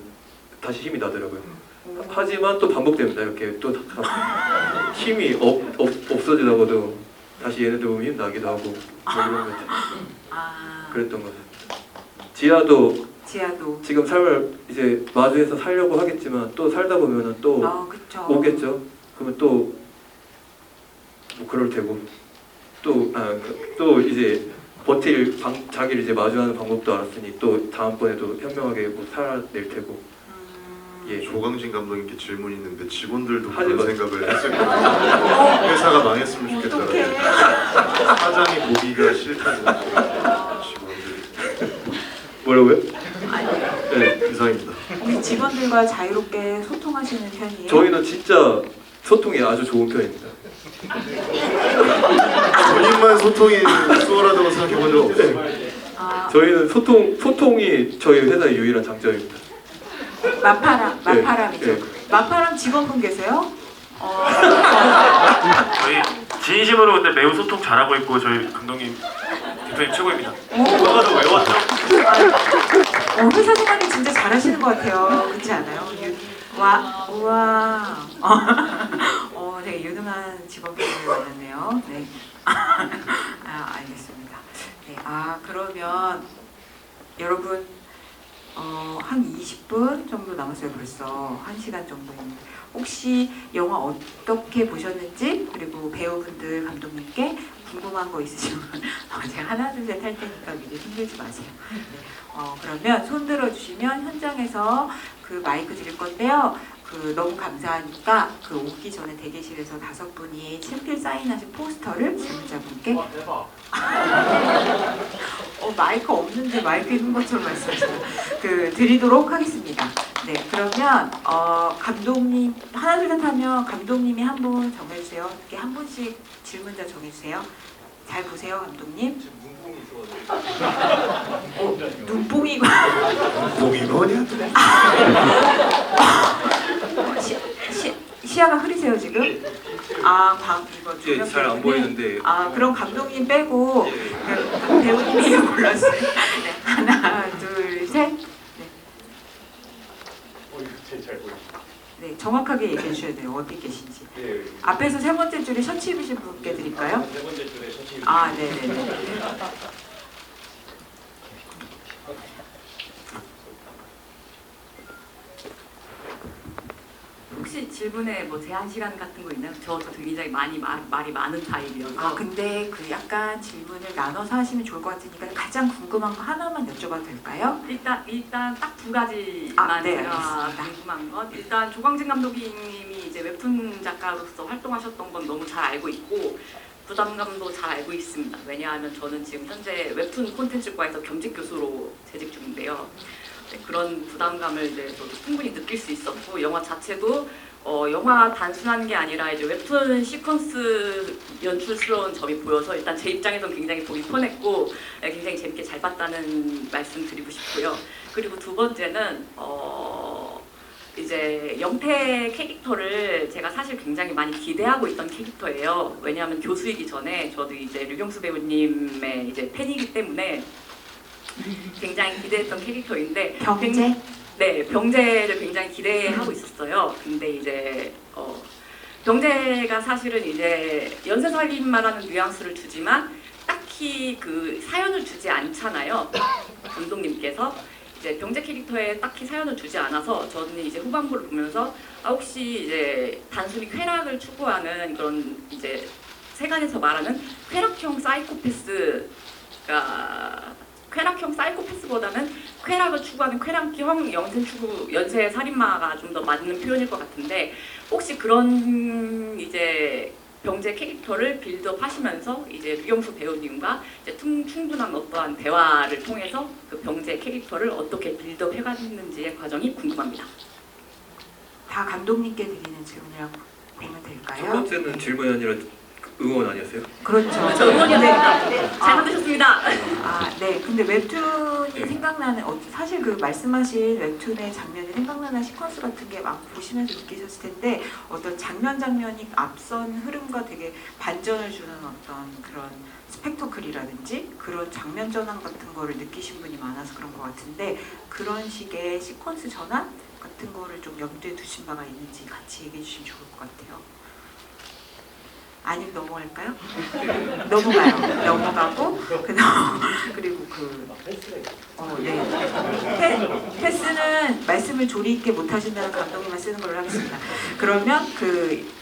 다시 힘이 나더라고요. 하지만 또 반복됩니다. 이렇게 또 힘이 없어지다가도 다시 얘네들 보면 힘 나기도 하고 뭐 이런 거 그랬던 거죠. 지아도 지금 삶을 이제 마주해서 살려고 하겠지만 또 살다 보면은 또 오겠죠. 그러면 또 뭐 그럴 테고 또 이제 자기를 이제 마주하는 방법도 알았으니 또 다음번에도 현명하게 뭐 살아낼 테고. 예.
조광진 감독님께 질문이 있는데 직원들도
하지
그런
마세요.
생각을 했을 거예요. 회사가 망했으면 좋겠다라고. 사장이 보기가 싫다는 직원들이.
뭐라고요?
네, 이상입니다.
우리 직원들과 자유롭게 소통하시는 편이에요?
저희는 진짜 소통이 아주 좋은 편입니다.
본인만 소통이 수월하다고 생각해본 적 없어요.
저희는 소통이 저희 회사의 유일한 장점입니다.
마파람이죠.
네.
마파람 직원분 계세요?
저희 진심으로 근데 매우 소통 잘하고 있고 저희 감독님 대표님 최고입니다.
누가도 왜 왔죠?
회사 생활이 진짜 잘하시는 것 같아요. 그렇지 않아요? 우와. 되게 유능한 직원분이 만났네요. 네. 알겠습니다. 네. 그러면 여러분 한 20분 정도 남았어요. 벌써 1시간 정도 있는데 혹시 영화 어떻게 보셨는지 그리고 배우분들 감독님께 궁금한 거 있으시면 제가 하나 둘 셋 할 테니까 미리 힘들지 마세요. 네. 그러면 손 들어주시면 현장에서 그 마이크 드릴 건데요. 너무 감사하니까 오기 전에 대기실에서 5분이 친필 사인하신 포스터를 질문자분께 마이크 없는데 마이크 있는 것처럼 말씀하시면 드리도록 하겠습니다. 네, 그러면 감독님 하나 둘 셋 하면 감독님이 한 분 정해주세요. 이렇게 한 분씩 질문자 정해주세요. 잘 보세요, 감독님. 눈뽕이가
봉이 뭐냐?
시야가 흐리세요 지금? 이거
예, 잘 안 보이는데.
그럼 감독님 빼고 배우님이 골랐어요. 네, 하나, 둘, 셋.
잘 보여.
네, 정확하게 얘기해 주셔야 돼요. 어디 계신지.
네.
앞에서 세 번째 줄에 셔츠 입으신 분께 드릴까요?
세 번째 줄에 셔츠.
네네네.
혹시 질문에 뭐 제한 시간 같은 거 있나요? 저도 굉장히 말이 많은 타입이어서.
근데 약간 질문을 나눠서 하시면 좋을 것 같으니까 가장 궁금한 거 하나만 여쭤봐도 될까요?
일단 딱 2가지만
네,
제가
알겠습니다.
궁금한 것. 일단 조광진 감독님이 이제 웹툰 작가로서 활동하셨던 건 너무 잘 알고 있고 부담감도 잘 알고 있습니다. 왜냐하면 저는 지금 현재 웹툰 콘텐츠과에서 겸직 교수로 재직 중인데요. 네, 그런 부담감을 이제 저도 충분히 느낄 수 있었고 영화 자체도 영화 단순한 게 아니라 이제 웹툰 시퀀스 연출스러운 점이 보여서 일단 제 입장에선 굉장히 보기 편했고 굉장히 재밌게 잘 봤다는 말씀 드리고 싶고요. 그리고 두 번째는 이제 영태 캐릭터를 제가 사실 굉장히 많이 기대하고 있던 캐릭터예요. 왜냐하면 교수이기 전에 저도 이제 류경수 배우님의 이제 팬이기 때문에 굉장히 기대했던 캐릭터인데
병재?
네, 병재를 굉장히 기대하고 있었어요. 근데 이제 병재가 사실은 이제 연쇄살인마라는 뉘앙스를 주지만 딱히 그 사연을 주지 않잖아요. 감독님께서 이제 병재 캐릭터에 딱히 사연을 주지 않아서 저는 이제 후반부를 보면서 혹시 이제 단순히 쾌락을 추구하는 그런 이제 세간에서 말하는 쾌락형 사이코패스가 쾌락형 사이코패스보다는 쾌락을 추구하는 쾌락형 연쇄 살인마가 좀 더 맞는 표현일 것 같은데 혹시 그런 이제 병재 캐릭터를 빌드업 하시면서 이제 류경수 배우님과 이제 충분한 어떠한 대화를 통해서 그 병재 캐릭터를 어떻게 빌드업 해갔는지의 과정이 궁금합니다.
다 감독님께 드리는 질문이라고 보면
첫
될까요?
번째는 질문이 아니라 응원 아니었어요?
그렇죠.
저 응원이었습니다. 잘 만드셨습니다.
네. 근데 웹툰이
네.
생각나는 사실 말씀하신 웹툰의 장면이 생각나는 시퀀스 같은 게 막 보시면서 느끼셨을 텐데 어떤 장면이 앞선 흐름과 되게 반전을 주는 어떤 그런 스펙터클이라든지 그런 장면 전환 같은 거를 느끼신 분이 많아서 그런 것 같은데 그런 식의 시퀀스 전환 같은 거를 좀 염두에 두신 바가 있는지 같이 얘기해 주시면 좋을 것 같아요. 아니면 넘어갈까요? 넘어가요. 넘어가고 그리고 패스는 말씀을 조리 있게 못 하신다는 감독님만 쓰는 걸로 하겠습니다. 그러면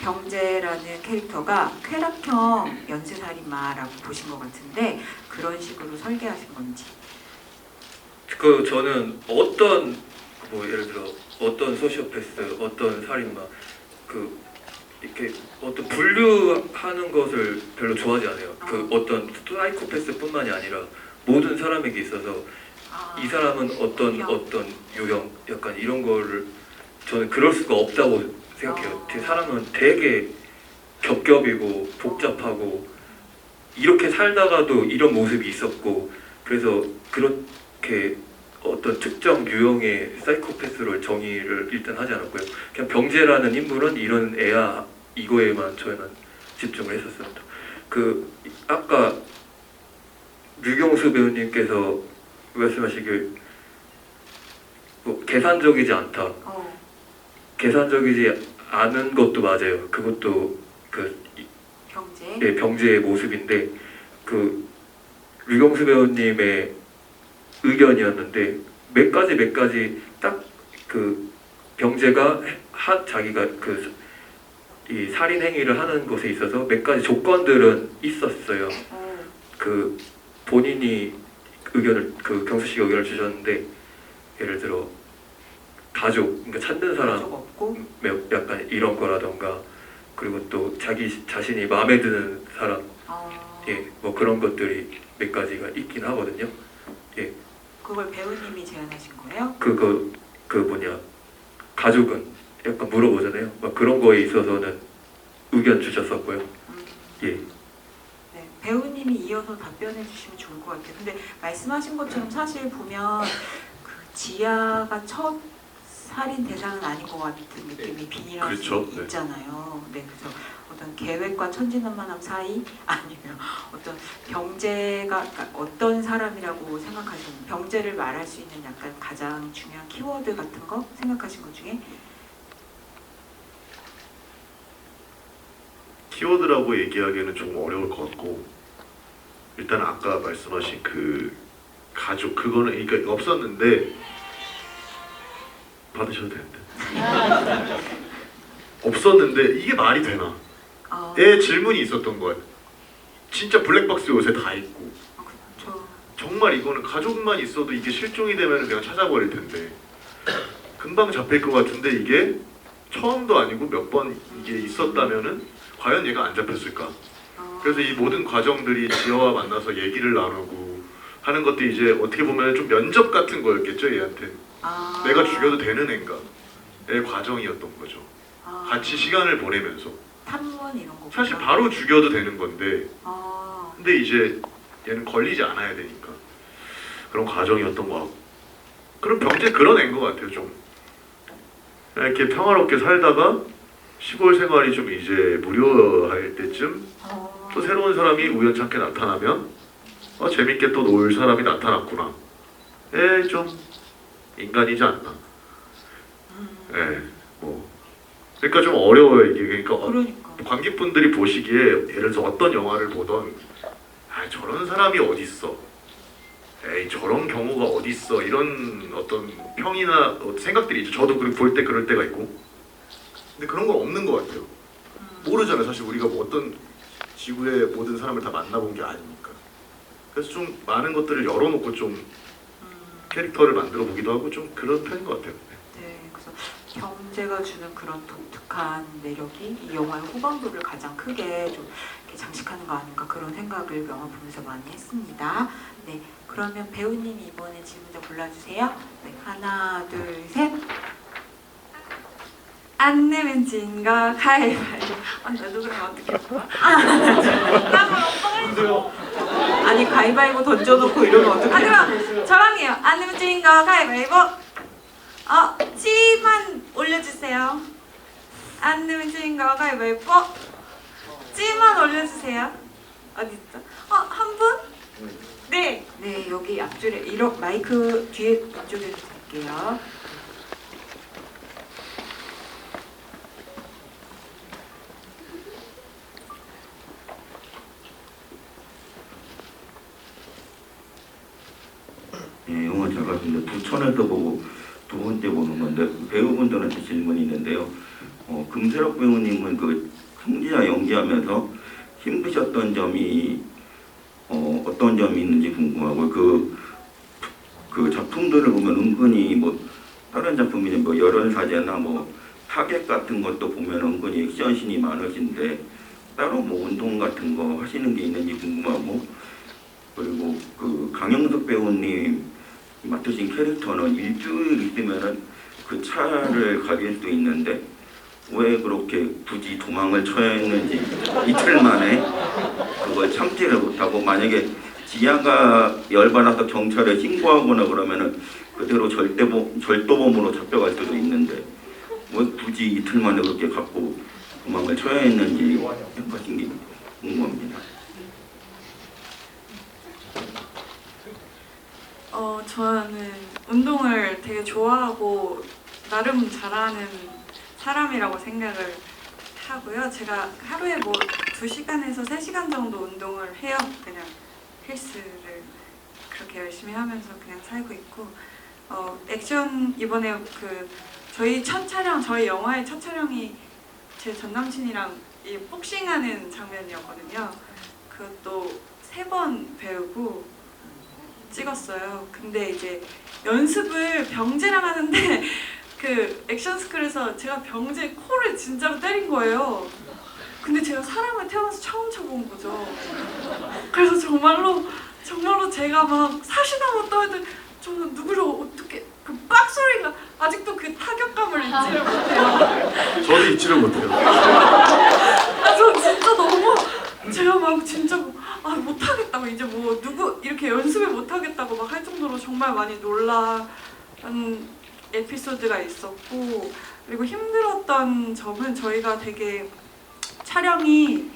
병재라는 캐릭터가 쾌락형 연쇄살인마라고 보신 것 같은데 그런 식으로 설계하신 건지.
저는 어떤 예를 들어 어떤 소시오패스, 어떤 살인마 이렇게 어떤 분류하는 것을 별로 좋아하지 않아요. 어떤 사이코패스뿐만이 아니라 모든 사람에게 있어서 이 사람은 어떤 유형 약간 이런 거를 저는 그럴 수가 없다고 생각해요. 사람은 되게 겹겹이고 복잡하고 이렇게 살다가도 이런 모습이 있었고 그래서 그렇게 어떤 특정 유형의 사이코패스로 정의를 일단 하지 않았고요. 그냥 병재라는 인물은 이런 애야 이거에만 저희는 집중을 했었습니다. 아까 류경수 배우님께서 말씀하시길 계산적이지 않다. 계산적이지 않은 것도 맞아요. 그것도 병재의 모습인데 류경수 배우님의 의견이었는데 몇 가지 딱 그 병재가 자기가 이 살인 행위를 하는 것에 있어서 몇 가지 조건들은 있었어요. 그 본인이 경수 씨가 의견을 주셨는데 예를 들어 가족, 그러니까 찾는 사람
가족 없고
약간 이런 거라던가 그리고 또 자기 자신이 마음에 드는 사람 예, 뭐 그런 것들이 몇 가지가 있긴 하거든요. 예,
그걸 배우님이 제안하신 거예요?
그 뭐냐 가족은 약간 물어보잖아요. 막 그런 거에 있어서는 의견 주셨었고요. 예.
네, 배우님이 이어서 답변해 주시면 좋을 것 같아요. 근데 말씀하신 것처럼 사실 보면 그 지아가 첫 살인 대상은 아닌 것 같은 느낌이 빈이라는
그렇죠. 네.
있잖아요. 네, 그래서 어떤 계획과 천진난만함 사이 아니면 어떤 병재가 그러니까 어떤 사람이라고 생각하시는 병재를 말할 수 있는 약간 가장 중요한 키워드 같은 거 생각하신 것 중에
키워드라고 얘기하기에는 좀 어려울 것 같고 일단 아까 말씀하신 그 가족 그거는 그러니까 없었는데 받으셔도 되는데 없었는데 이게 말이 되나? 의 질문이 있었던 거예요. 진짜 블랙박스 요새 다 있고
그렇죠.
정말 이거는 가족만 있어도 이게 실종이 되면 그냥 찾아버릴 텐데 금방 잡힐 것 같은데 이게 처음도 아니고 몇 번 이게 있었다면은 과연 얘가 안 잡혔을까? 그래서 이 모든 과정들이 지아와 만나서 얘기를 나누고 하는 것도 이제 어떻게 보면 좀 면접 같은 거였겠죠 얘한테. 내가 죽여도 되는 애인가의 과정이었던 거죠. 같이 시간을 보내면서
탐문 이런 거
사실 바로 죽여도 되는 건데 근데 이제 얘는 걸리지 않아야 되니까 그런 과정이었던 것 같고 그럼 병재 그런 애인 것 같아요. 좀 이렇게 평화롭게 살다가 시골 생활이 좀 이제 무료할 때쯤 또 새로운 사람이 우연찮게 나타나면 재밌게 또 놀 사람이 나타났구나. 좀 인간이지 않나. 뭐 그러니까 좀 어려워요 이게. 그러니까 관객분들이 보시기에 예를 들어서 어떤 영화를 보던 저런 사람이 어딨어. 에이 저런 경우가 어딨어. 이런 어떤 평이나 생각들이 있죠. 저도 볼 때 그럴 때가 있고. 근데 그런 건 없는 것 같아요. 모르잖아요. 사실 우리가 뭐 어떤 지구의 모든 사람을 다 만나본 게 아니니까. 그래서 좀 많은 것들을 열어놓고 좀 캐릭터를 만들어 보기도 하고 좀 그런 편인 것 같아요.
네, 그래서 경제가 주는 그런 독특한 매력이 이 영화의 호감도를 가장 크게 좀 이렇게 장식하는 거 아닌가 그런 생각을 영화 보면서 많이 했습니다. 네, 그러면 배우님이 이번에 질문을 골라주세요. 네, 하나, 둘, 셋.
안 내면 진 거 가위바위보. 나도 그러면 어떡해.
아니 가위바위보 던져놓고 이러면 어떡해요?
그럼 저랑 해요. 안 내면 진 거 가위바위보. 찌만 올려주세요. 안 내면 진 거 가위바위보. 찌만 올려주세요. 어딨어? 한 분? 네.
네, 여기 앞줄에 이런 마이크 뒤에 이쪽에 드릴게요.
예, 영화 잘 봤습니다. 부천에서 보고 두 번째 보는 건데 배우분들한테 질문이 있는데요. 금세록 배우님은 그 성지아 연기하면서 힘드셨던 점이 어떤 점이 있는지 궁금하고 그 작품들을 보면 은근히 뭐 다른 작품이나 뭐 열혈사제나 뭐 타겟 같은 것도 보면 은근히 액션씬이 많으신데 따로 뭐 운동 같은 거 하시는 게 있는지 궁금하고 그리고 그 강영석 배우님 맡으신 캐릭터는 일주일 있으면은 그 차를 가질 수 있는데 왜 그렇게 굳이 도망을 쳐야 했는지 이틀 만에 그걸 참지를 못하고 만약에 지아가 열받아서 경찰에 신고하거나 그러면은 그대로 절도범으로 잡혀갈 수도 있는데 왜 굳이 이틀 만에 그렇게 갖고 도망을 쳐야 했는지 하신 게 궁금합니다.
저는 운동을 되게 좋아하고 나름 잘하는 사람이라고 생각을 하고요. 제가 하루에 뭐 2시간에서 3시간 정도 운동을 해요. 그냥 헬스를 그렇게 열심히 하면서 그냥 살고 있고 액션 이번에 그 저희 영화의 첫 촬영이 제 전 남친이랑 이 복싱하는 장면이었거든요. 그것도 3번 배우고 찍었어요. 근데 이제 연습을 병재랑 하는데 그 액션 스쿨에서 제가 병재 코를 진짜로 때린 거예요. 근데 제가 사람을 태어나서 처음 쳐본 거죠. 그래서 정말로 제가 막 사시나무 떠들 저는 누구를 어떻게 그 빡 소리가 아직도 그 타격감을 잊지를 못해요.
저도 잊지를 못해요.
저 진짜 너무 제가 막 진짜 못하겠다고 이제 뭐 누구 이렇게 연습을 못하겠다고 막 할 정도로 정말 많이 놀란 에피소드가 있었고, 그리고 힘들었던 점은 저희가 되게 촬영이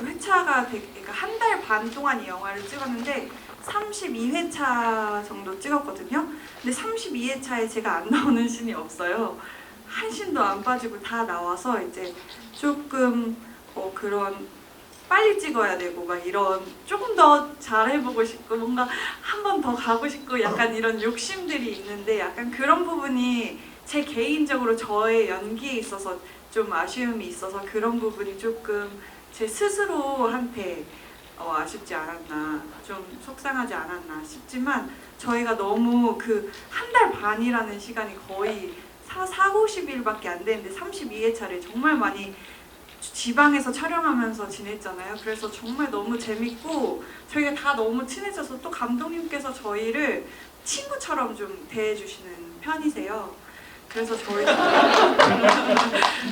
회차가 되게 그러니까 1달 반 동안 이 영화를 찍었는데 32회차 정도 찍었거든요. 근데 32회차에 제가 안 나오는 씬이 없어요. 한 씬도 안 빠지고 다 나와서 이제 조금 그런 빨리 찍어야 되고 막 이런 조금 더 잘해보고 싶고 뭔가 한 번 더 가고 싶고 약간 이런 욕심들이 있는데 약간 그런 부분이 제 개인적으로 저의 연기에 있어서 좀 아쉬움이 있어서 그런 부분이 조금 제 스스로한테 아쉽지 않았나, 좀 속상하지 않았나 싶지만 저희가 너무 그 1달 반이라는 시간이 거의 40일밖에 안 되는데 32회차를 정말 많이 지방에서 촬영하면서 지냈잖아요. 그래서 정말 너무 재밌고 저희가 다 너무 친해져서 또 감독님께서 저희를 친구처럼 좀 대해주시는 편이세요. 그래서 저희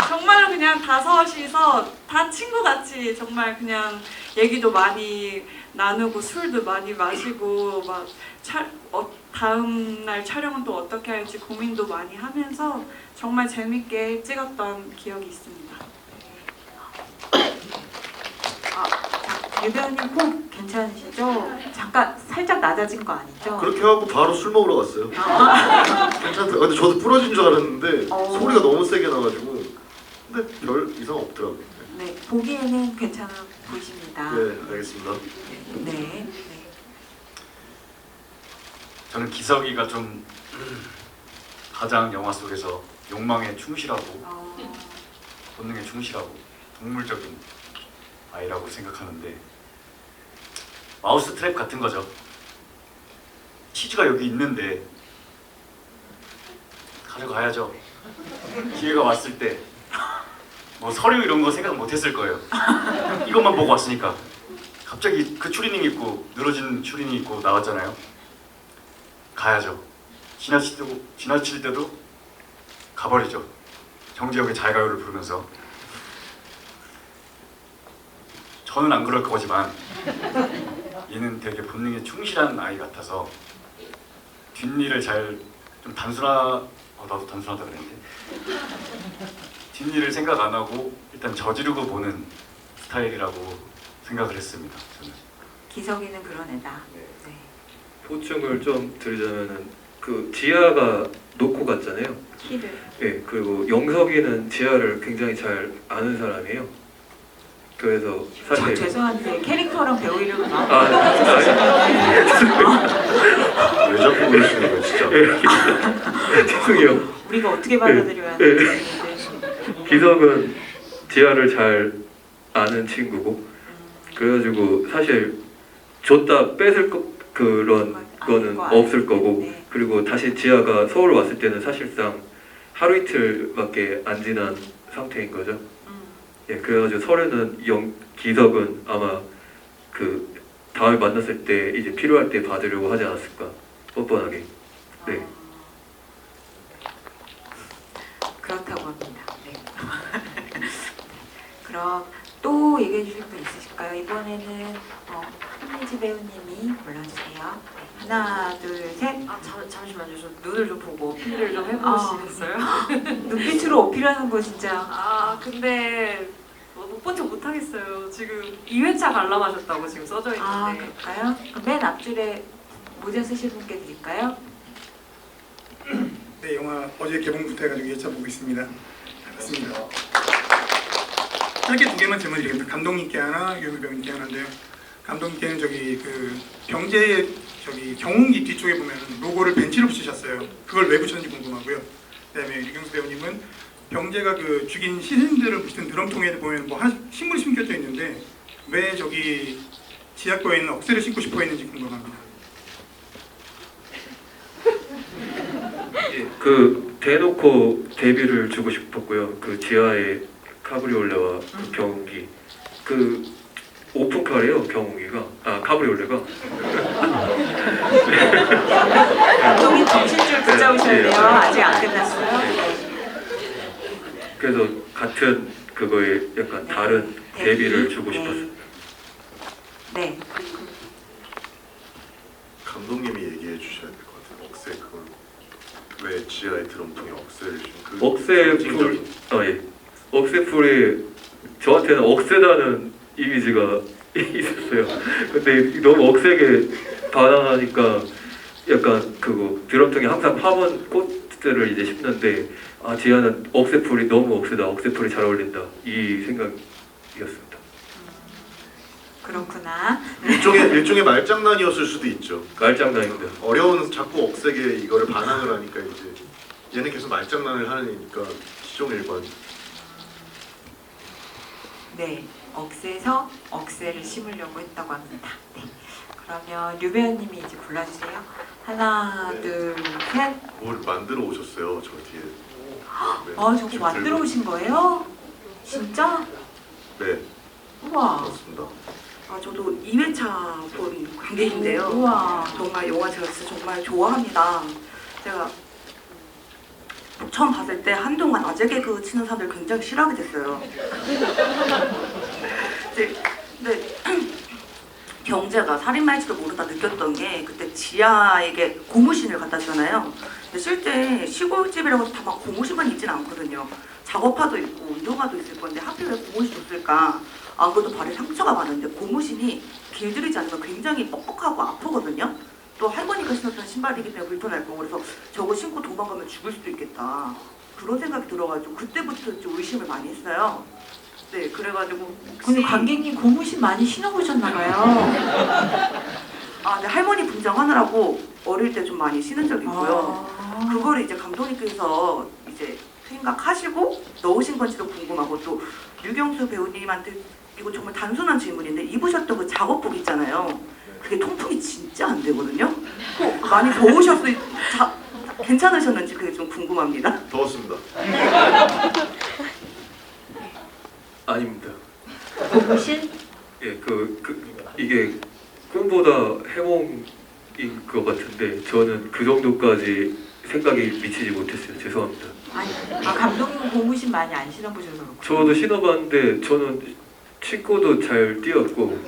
정말로 그냥 5이서 다 친구같이 정말 그냥 얘기도 많이 나누고 술도 많이 마시고 막 다음 날 촬영은 또 어떻게 할지 고민도 많이 하면서 정말 재밌게 찍었던 기억이 있습니다.
유 배우님 코 괜찮으시죠? 잠깐 살짝 낮아진 거 아니죠?
그렇게 하고 바로 술 먹으러 갔어요. 괜찮다. 근데 저도 부러진 줄 알았는데 소리가 너무 세게 나가지고 근데 별 이상 없더라고요.
네, 보기에는 괜찮아 보이십니다.
네, 알겠습니다.
네.
저는 기석이가 좀 가장 영화 속에서 욕망에 충실하고 본능에 충실하고 동물적인 아이라고 생각하는데 마우스 트랩 같은 거죠. 치즈가 여기 있는데 가져가야죠. 기회가 왔을 때 뭐 서류 이런 거 생각 못 했을 거예요. 이것만 보고 왔으니까 갑자기 그 추리닝 입고 늘어진 추리닝 입고 나왔잖아요. 가야죠. 지나칠 때도 가버리죠. 정재혁의 잘 가요를 부르면서. 저는 안 그럴 거지만 얘는 되게 본능에 충실한 아이 같아서 뒷일을 좀 나도 단순하다 그랬는데 뒷일을 생각 안 하고 일단 저지르고 보는 스타일이라고 생각을 했습니다. 저는.
기석이는 그런 애다. 네.
보충을 좀 드리자면은 그 지아가 놓고 갔잖아요.
키를.
네, 그리고 영석이는 지아를 굉장히 잘 아는 사람이에요. 그래서 사실
죄송한데 캐릭터랑 배우 이름을
왜
자꾸 그러시는 거예요, 진짜?
죄송해요.
우리가 어떻게 받아들여야 되는데.
기석은 지아를 잘 아는 친구고 그래가지고 사실 줬다 뺏을 그런 거는 없을 거고
네.
그리고 다시 지아가 서울 왔을 때는 사실상 하루 이틀밖에 안 지난 상태인 거죠. 예, 그래가지고 서류는 기석은 아마 그 다음에 만났을 때 이제 필요할 때 받으려고 하지 않았을까 뻔뻔하게. 네.
그렇다고 합니다. 네. 그럼 또 얘기해 주실 분 있으실까요? 이번에는 한미지 배우님이 골라주세요. 네. 하나, 둘, 셋.
잠시만요. 저 눈을 좀 보고 어필을 좀 해보시겠어요?
눈빛으로 어필하는 거 진짜.
근데 못 본 척 못하겠어요. 지금 2회차 관람하셨다고 지금 써져 있는데.
그럴까요? 그럼 맨 앞줄에 모자 쓰실 분께 드릴까요?
네, 영화 어제 개봉부터 해가지고 2회차 보고 있습니다. 반갑습니다. 짧게 2개만 질문드리겠습니다. 감독님께 하나, 유미 배우님께 하나인데요. 감독님께는 저기 그 병재 저기 경운기 뒤쪽에 보면 로고를 벤치로 붙이셨어요. 그걸 왜 붙였는지 궁금하고요. 그다음에 류경수 배우님은 병재가 그 죽인 시신들을 붙인 드럼통에 보면 뭐 식물이 심겨져 있는데 왜 저기 지하과에 있는 억새를 심고 싶어 했는지 궁금합니다.
예, 그 대놓고 데뷔를 주고 싶었고요. 그 지하에 카브리올레와 그 경운기 그 오픈카래요. 경운기가 카브리올레가
감독님 정신줄 붙잡으셔야 돼요. 아직 안 끝났어요.
그래서 같은 그거에 약간 다른 데뷔를 주고 싶었어요.
네.
감독님이 얘기해 주셔야 될 것 같아요. 억새 그걸 왜 지하의 드럼통에 억새를 준 그
억새풀 예. 억새풀이 저한테는 억새다는 이미지가 있었어요. 근데 너무 억세게 반항하니까 약간 그거 드럼통에 항상 파문 꽃들을 이제 심는데 지하는 억새풀이 너무 억세다. 억새풀이 잘 어울린다. 이 생각이었습니다.
그렇구나.
일종의 말장난이었을 수도 있죠.
말장난입니다.
어려운 자꾸 억세게 이거를 반항을 하니까 이제 얘는 계속 말장난을 하니까 시종일관.
네. 억새에서 억새를 심으려고 했다고 합니다. 네. 그러면 류 배우님이 이제 골라주세요. 하나,
네.
둘, 셋.
뭘 만들어 오셨어요, 저 뒤에. 네.
저기
지금
만들어
들고.
오신 거예요? 진짜?
네,
우와.
맞습니다.
저도 2회차 본 관객인데요.
우와.
정말 영화 제가 진짜 정말 좋아합니다. 제가 처음 봤을 때 한동안 아재 개그 치는 사람들 굉장히 싫어하게 됐어요. 근데 경제가 살인마일지도 모른다 느꼈던 게 그때 지아에게 고무신을 갖다 주잖아요. 근데 실제 시골집이라고 해서 다 막 고무신만 있진 않거든요. 작업화도 있고 운동화도 있을 건데 하필 왜 고무신 줬을까? 안 그래도 발에 상처가 많은데 고무신이 길들이지 않으면 굉장히 뻑뻑하고 아프거든요. 또 할머니가 신었던 신발이기 때문에 불편할 거고 그래서 저거 신고 도망가면 죽을 수도 있겠다. 그런 생각이 들어가지고 그때부터 좀 의심을 많이 했어요. 네, 그래가지고
근데 관객님 고무신 많이 신어보셨나봐요.
네, 할머니 분장하느라고 어릴 때 좀 많이 신은 적이 있고요. 그거를 이제 감독님께서 이제 생각하시고 넣으신 건지도 궁금하고 또 류경수 배우님한테 이거 정말 단순한 질문인데 입으셨던 그 작업복 있잖아요. 그게 통풍이 진짜 안 되거든요. 많이 더우셨어요. 괜찮으셨는지 그게 좀 궁금합니다.
더웠습니다.
아닙니다.
고무신?
예, 이게 꿈보다 해몽인 것 같은데 저는 그 정도까지 생각이 미치지 못했어요. 죄송합니다.
감독님은 고무신 많이 안 신어보셔서 그렇고.
저도 신어봤는데 저는 신고도 잘 뛰었고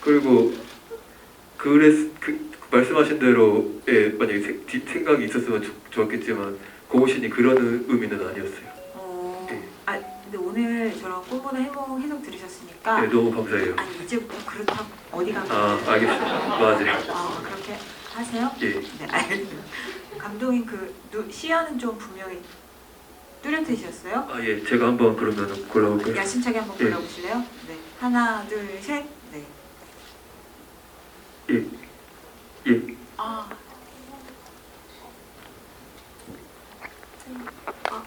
그리고 말씀하신 대로 만약에 생각이 있었으면 좋았겠지만 고무신이 그런 의미는 아니었어요.
근데 오늘 저런 꿈보다 해몽 해석 들으셨으니까
네, 너무 감사해요.
이제부터 그렇다고 어디 가면
알겠습니다. 맞아요.
그렇게 하세요?
예.
네, 알겠습니다. 감독님 시야는 좀 분명히 뚜렷해지셨어요?
예. 제가 한번 그러면 골라볼게요.
야심차게 한번 골라보실래요? 네. 하나, 둘, 셋. 네.
예.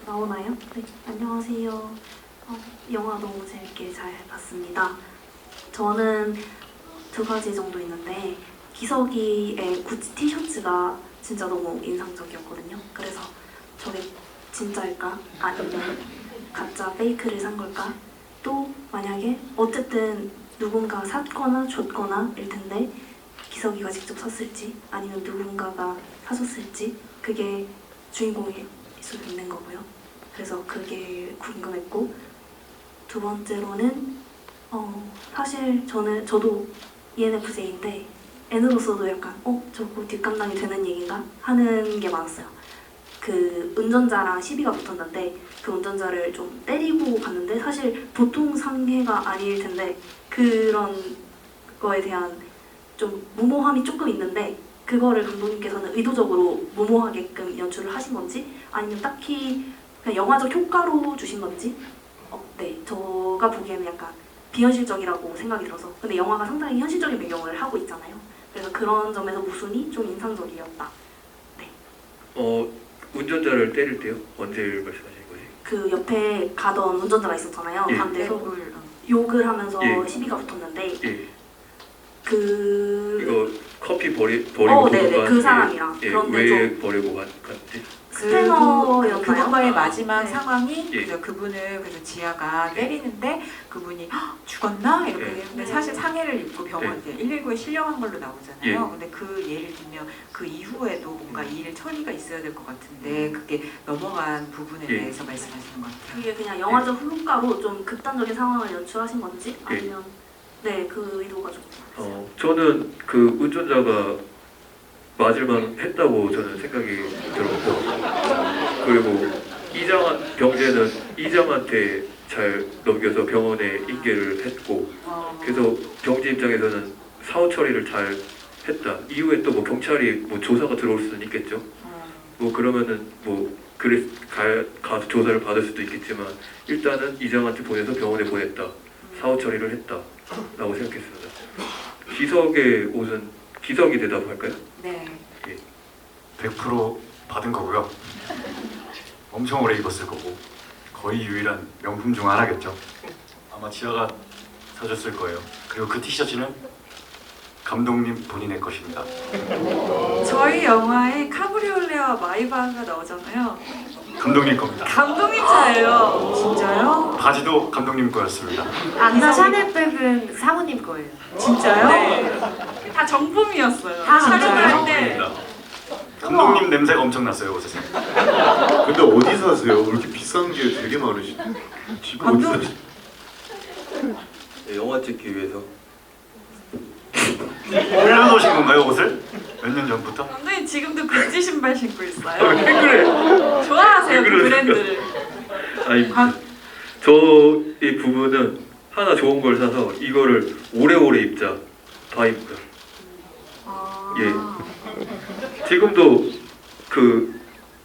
나오나요? 네, 안녕하세요. 영화 너무 재밌게 잘 봤습니다. 저는 두 가지 정도 있는데 기석이의 구찌 티셔츠가 진짜 너무 인상적이었거든요. 그래서 저게 진짜일까? 아니면 가짜 페이크를 산 걸까? 또 만약에 어쨌든 누군가 샀거나 줬거나 일 텐데 기석이가 직접 샀을지 아니면 누군가가 사줬을지 그게 주인공일 수도 있는 거고요. 그래서 그게 궁금했고 두 번째로는 사실 저도 ENFJ인데 N으로서도 약간 저거 뒷감당이 되는 얘기인가 하는 게 많았어요. 그 운전자랑 시비가 붙었는데 그 운전자를 좀 때리고 갔는데 사실 보통 상해가 아닐 텐데 그런 거에 대한 좀 무모함이 조금 있는데 그거를 감독님께서는 의도적으로 무모하게끔 연출을 하신 건지 아니면 딱히 그냥 영화적 효과로 주신 건지 네, 제가 보기에는 약간 비현실적이라고 생각이 들어서 근데 영화가 상당히 현실적인 배경을 하고 있잖아요. 그래서 그런 점에서 모순이 좀 인상적이었다.
운전자를 때릴 때요? 언제 말씀하시는 거지?
그 옆에 가던 운전자가 있었잖아요.
예.
반대로 욕을 하면서
예.
시비가 붙었는데
예.
그
이거 커피 버리고
네네
도둑한테,
그 사람이랑
예,
그런데
왜
좀
버리고 갔지?
스패너였나요?
그분과의 마지막
네.
상황이
예.
그래서 그분을 그래서 지아가 때리는데 그분이 "헉, 죽었나 이렇게
예.
했는데 사실 상해를 입고 병원 119에 실려간 걸로 나오잖아요.
예.
근데 그 예를 들면 그 이후에도 뭔가 일 처리가 있어야 될 것 같은데 그게 넘어간 부분에
예.
대해서 말씀하시는 것 같아요.
그게 그냥 영화적 효과로 좀 극단적인 상황을 연출하신 건지
예.
아니면 네 그 의도가 좀
저는 그 운전자가 맞을만 했다고 저는 생각이 들었고, 그리고 병재는 이장한테 잘 넘겨서 병원에 인계를 했고, 그래서 병재 입장에서는 사후 처리를 잘 했다. 이후에 또 뭐 경찰이 뭐 조사가 들어올 수는 있겠죠. 뭐 그러면은 뭐 그래 가서 조사를 받을 수도 있겠지만 일단은 이장한테 보내서 병원에 보냈다. 사후 처리를 했다라고 생각했습니다. 기석의 옷은 기석이 대답할까요?
네.
100% 받은 거고요. 엄청 오래 입었을 거고 거의 유일한 명품 중 하나겠죠. 아마 지아가 사줬을 거예요. 그리고 그 티셔츠는 감독님 본인의 것입니다.
저희 영화에 카브리올레와 마이바흐가 나오잖아요.
감독님 겁니다.
감독님 차예요.
진짜요?
바지도 감독님 거였습니다.
안나 샤넬백은 사모님 거예요.
진짜요?
네. 다 정품이었어요.
다
촬영할
진짜요?
때.
감독님 냄새가 엄청 났어요 옷에서.
근데 어디 사세요? 왜 이렇게 비싼 게 되게 많으시? 지금 어디
감독-
사세요?
네, 영화 찍기 위해서.
올려놓으신 건가요 옷을? 몇 년 전부터?
감독님 지금도 구찌 신발 신고 있어요.
왜 그래?
좋아하세요
왜
그
그러세요?
브랜드를.
아니 저이 부부는 하나 좋은 걸 사서 이거를 오래오래 입자 다 입고요. 예. 지금도 그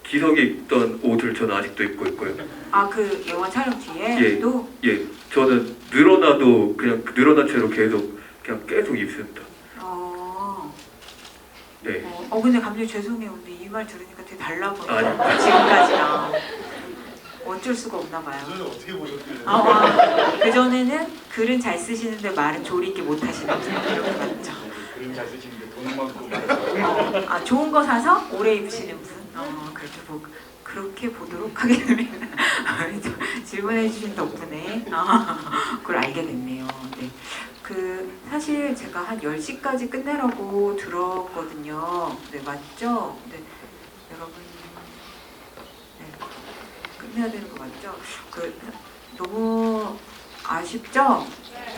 기석이 입던 옷을 저는 아직도 입고 있고요.
그 영화 촬영
예.
뒤에도
예, 저는 늘어나도 그냥 늘어난 채로 계속 입습니다. 네.
근데 감독님 죄송해요. 근데 이 말 들으니까 되게 달라 보여요.
아니.
지금까지랑 어쩔 수가 없나 봐요.
어떻게 보셨길래?
그 전에는 글은 잘 쓰시는데 말은 조리 있게 못 하시는 분 이렇게 맞죠.
그림 잘 쓰시는데 돈은 많고.
좋은 거 사서 오래 입으시는 분. 그렇게 보도록 하겠습니다. 질문해 주신 덕분에 그걸 알게 됐네요. 네. 사실 제가 한 10시까지 끝내라고 들었거든요. 네, 맞죠? 네. 여러분, 네. 끝내야 되는 거 맞죠? 너무 아쉽죠?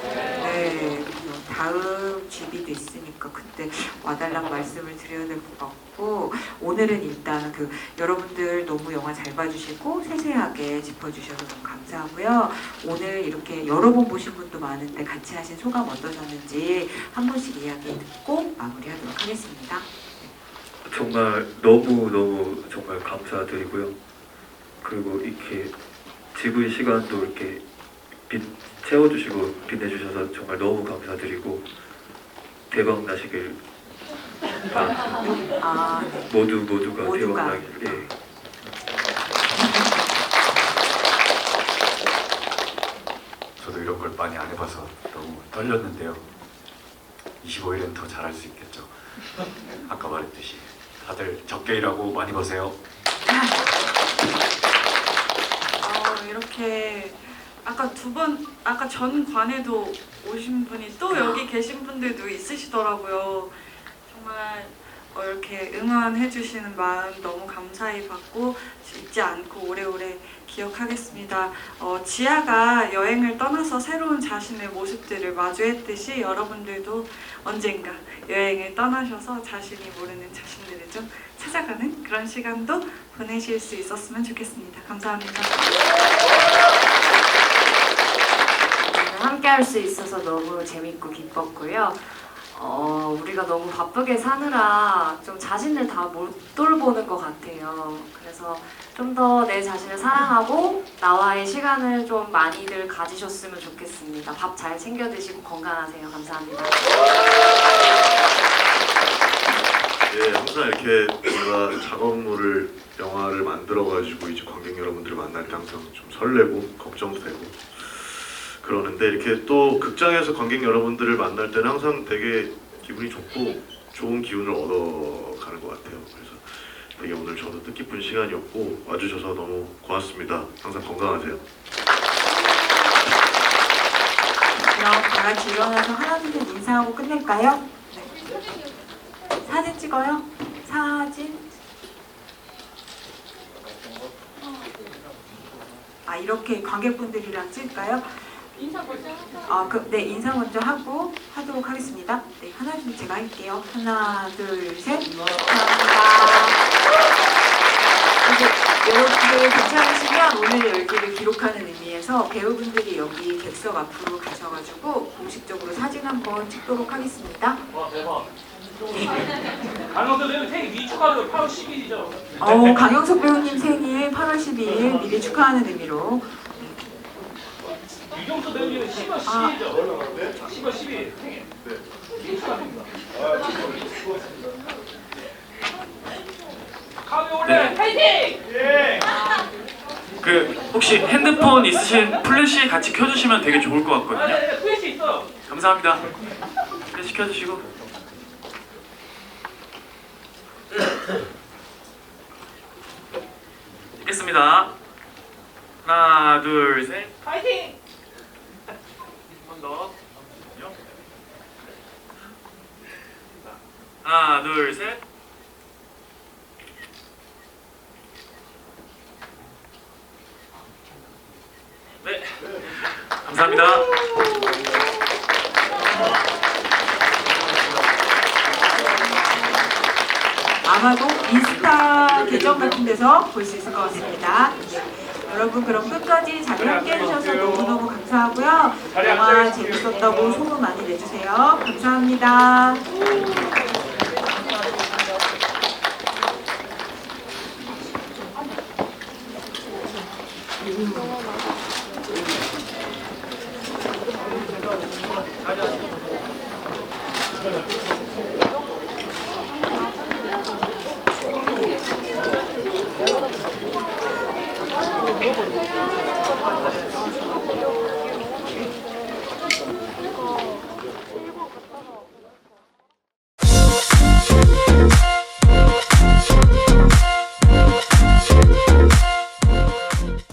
네. 그래서 다음 GB도 있으니까 그때 와달라고 말씀을 드려야 될 것 같고, 오늘은 일단 여러분들 너무 영화 잘 봐주시고 세세하게 짚어주셔서 너무 감사하고요. 오늘 이렇게 여러 번 보신 분도 많은데 같이 하신 소감 어떠셨는지 한 분씩 이야기 듣고 마무리하도록 하겠습니다.
정말 너무 정말 감사드리고요. 그리고 이렇게 지분 시간도 이렇게 채워주시고 빛내주셔서 정말 너무 감사드리고 대박 나시길 바랍니다. 모두가 대박 나길. 예.
저도 이런 걸 많이 안 해봐서 너무 떨렸는데요. 25일엔 더 잘할 수 있겠죠. 아까 말했듯이 다들 적게 일하고 많이 버세요.
이렇게 아까 전 관에도 오신 분이 또 여기 계신 분들도 있으시더라고요. 정말 이렇게 응원해 주시는 마음 너무 감사히 받고 잊지 않고 오래오래 기억하겠습니다. 지아가 여행을 떠나서 새로운 자신의 모습들을 마주했듯이 여러분들도 언젠가 여행을 떠나셔서 자신이 모르는 자신들을 좀 찾아가는 그런 시간도 보내실 수 있었으면 좋겠습니다. 감사합니다.
함께 할 수 있어서 너무 재밌고 기뻤고요. 우리가 너무 바쁘게 사느라 좀 자신을 다 못 돌보는 것 같아요. 그래서 좀 더 내 자신을 사랑하고 나와의 시간을 좀 많이들 가지셨으면 좋겠습니다. 밥 잘 챙겨 드시고 건강하세요. 감사합니다.
예, 항상 이렇게 우리가 작업물을 영화를 만들어가지고 이제 관객 여러분들을 만날 때 항상 좀 설레고 걱정도 되고 그러는데 이렇게 또 극장에서 관객 여러분들을 만날 때는 항상 되게 기분이 좋고 좋은 기운을 얻어가는 것 같아요. 그래서 되게 오늘 저도 뜻깊은 시간이었고 와주셔서 너무 고맙습니다. 항상 건강하세요.
그럼 다 같이 일어나서 하나님께 인사하고 끝낼까요? 네. 사진 찍어요? 사진? 이렇게 관객분들이랑 찍을까요? 인사 먼저 할까요? 네, 인사 먼저 하도록 하겠습니다. 네, 하나 둘 제가 할게요. 하나, 둘, 셋. 감사합니다. 이제 여러분들 괜찮으시면 오늘의 열기를 기록하는 의미에서 배우분들이 여기 객석 앞으로 가셔가지고 공식적으로 사진 한번 찍도록 하겠습니다.
와 대박. 강영석 배우님 생일 미리 축하드려요. 8월 10일이죠.
강영석 배우님 생일 8월 12일 미리 축하하는 의미로.
유경수 배우님은 10월 10일이죠. 10월 10일 생일. 미리 축하드립니다.
네.
파이팅! 예.
혹시 핸드폰 있으신 플래시 같이 켜주시면 되게 좋을 것 같거든요.
플래시 있어요.
감사합니다. 플래시 켜주시고. 찍겠습니다. 하나, 둘, 셋.
파이팅!
한 번 더. 하나, 둘, 셋. 네. 감사합니다.
아마도 인스타 계정 같은 데서 볼 수 있을 것 같습니다. 네. 여러분 그럼 끝까지 자리 함께 해주셔서 너무너무 감사하고요. 영화 재밌었다고 소문 많이 내주세요. 감사합니다.
네.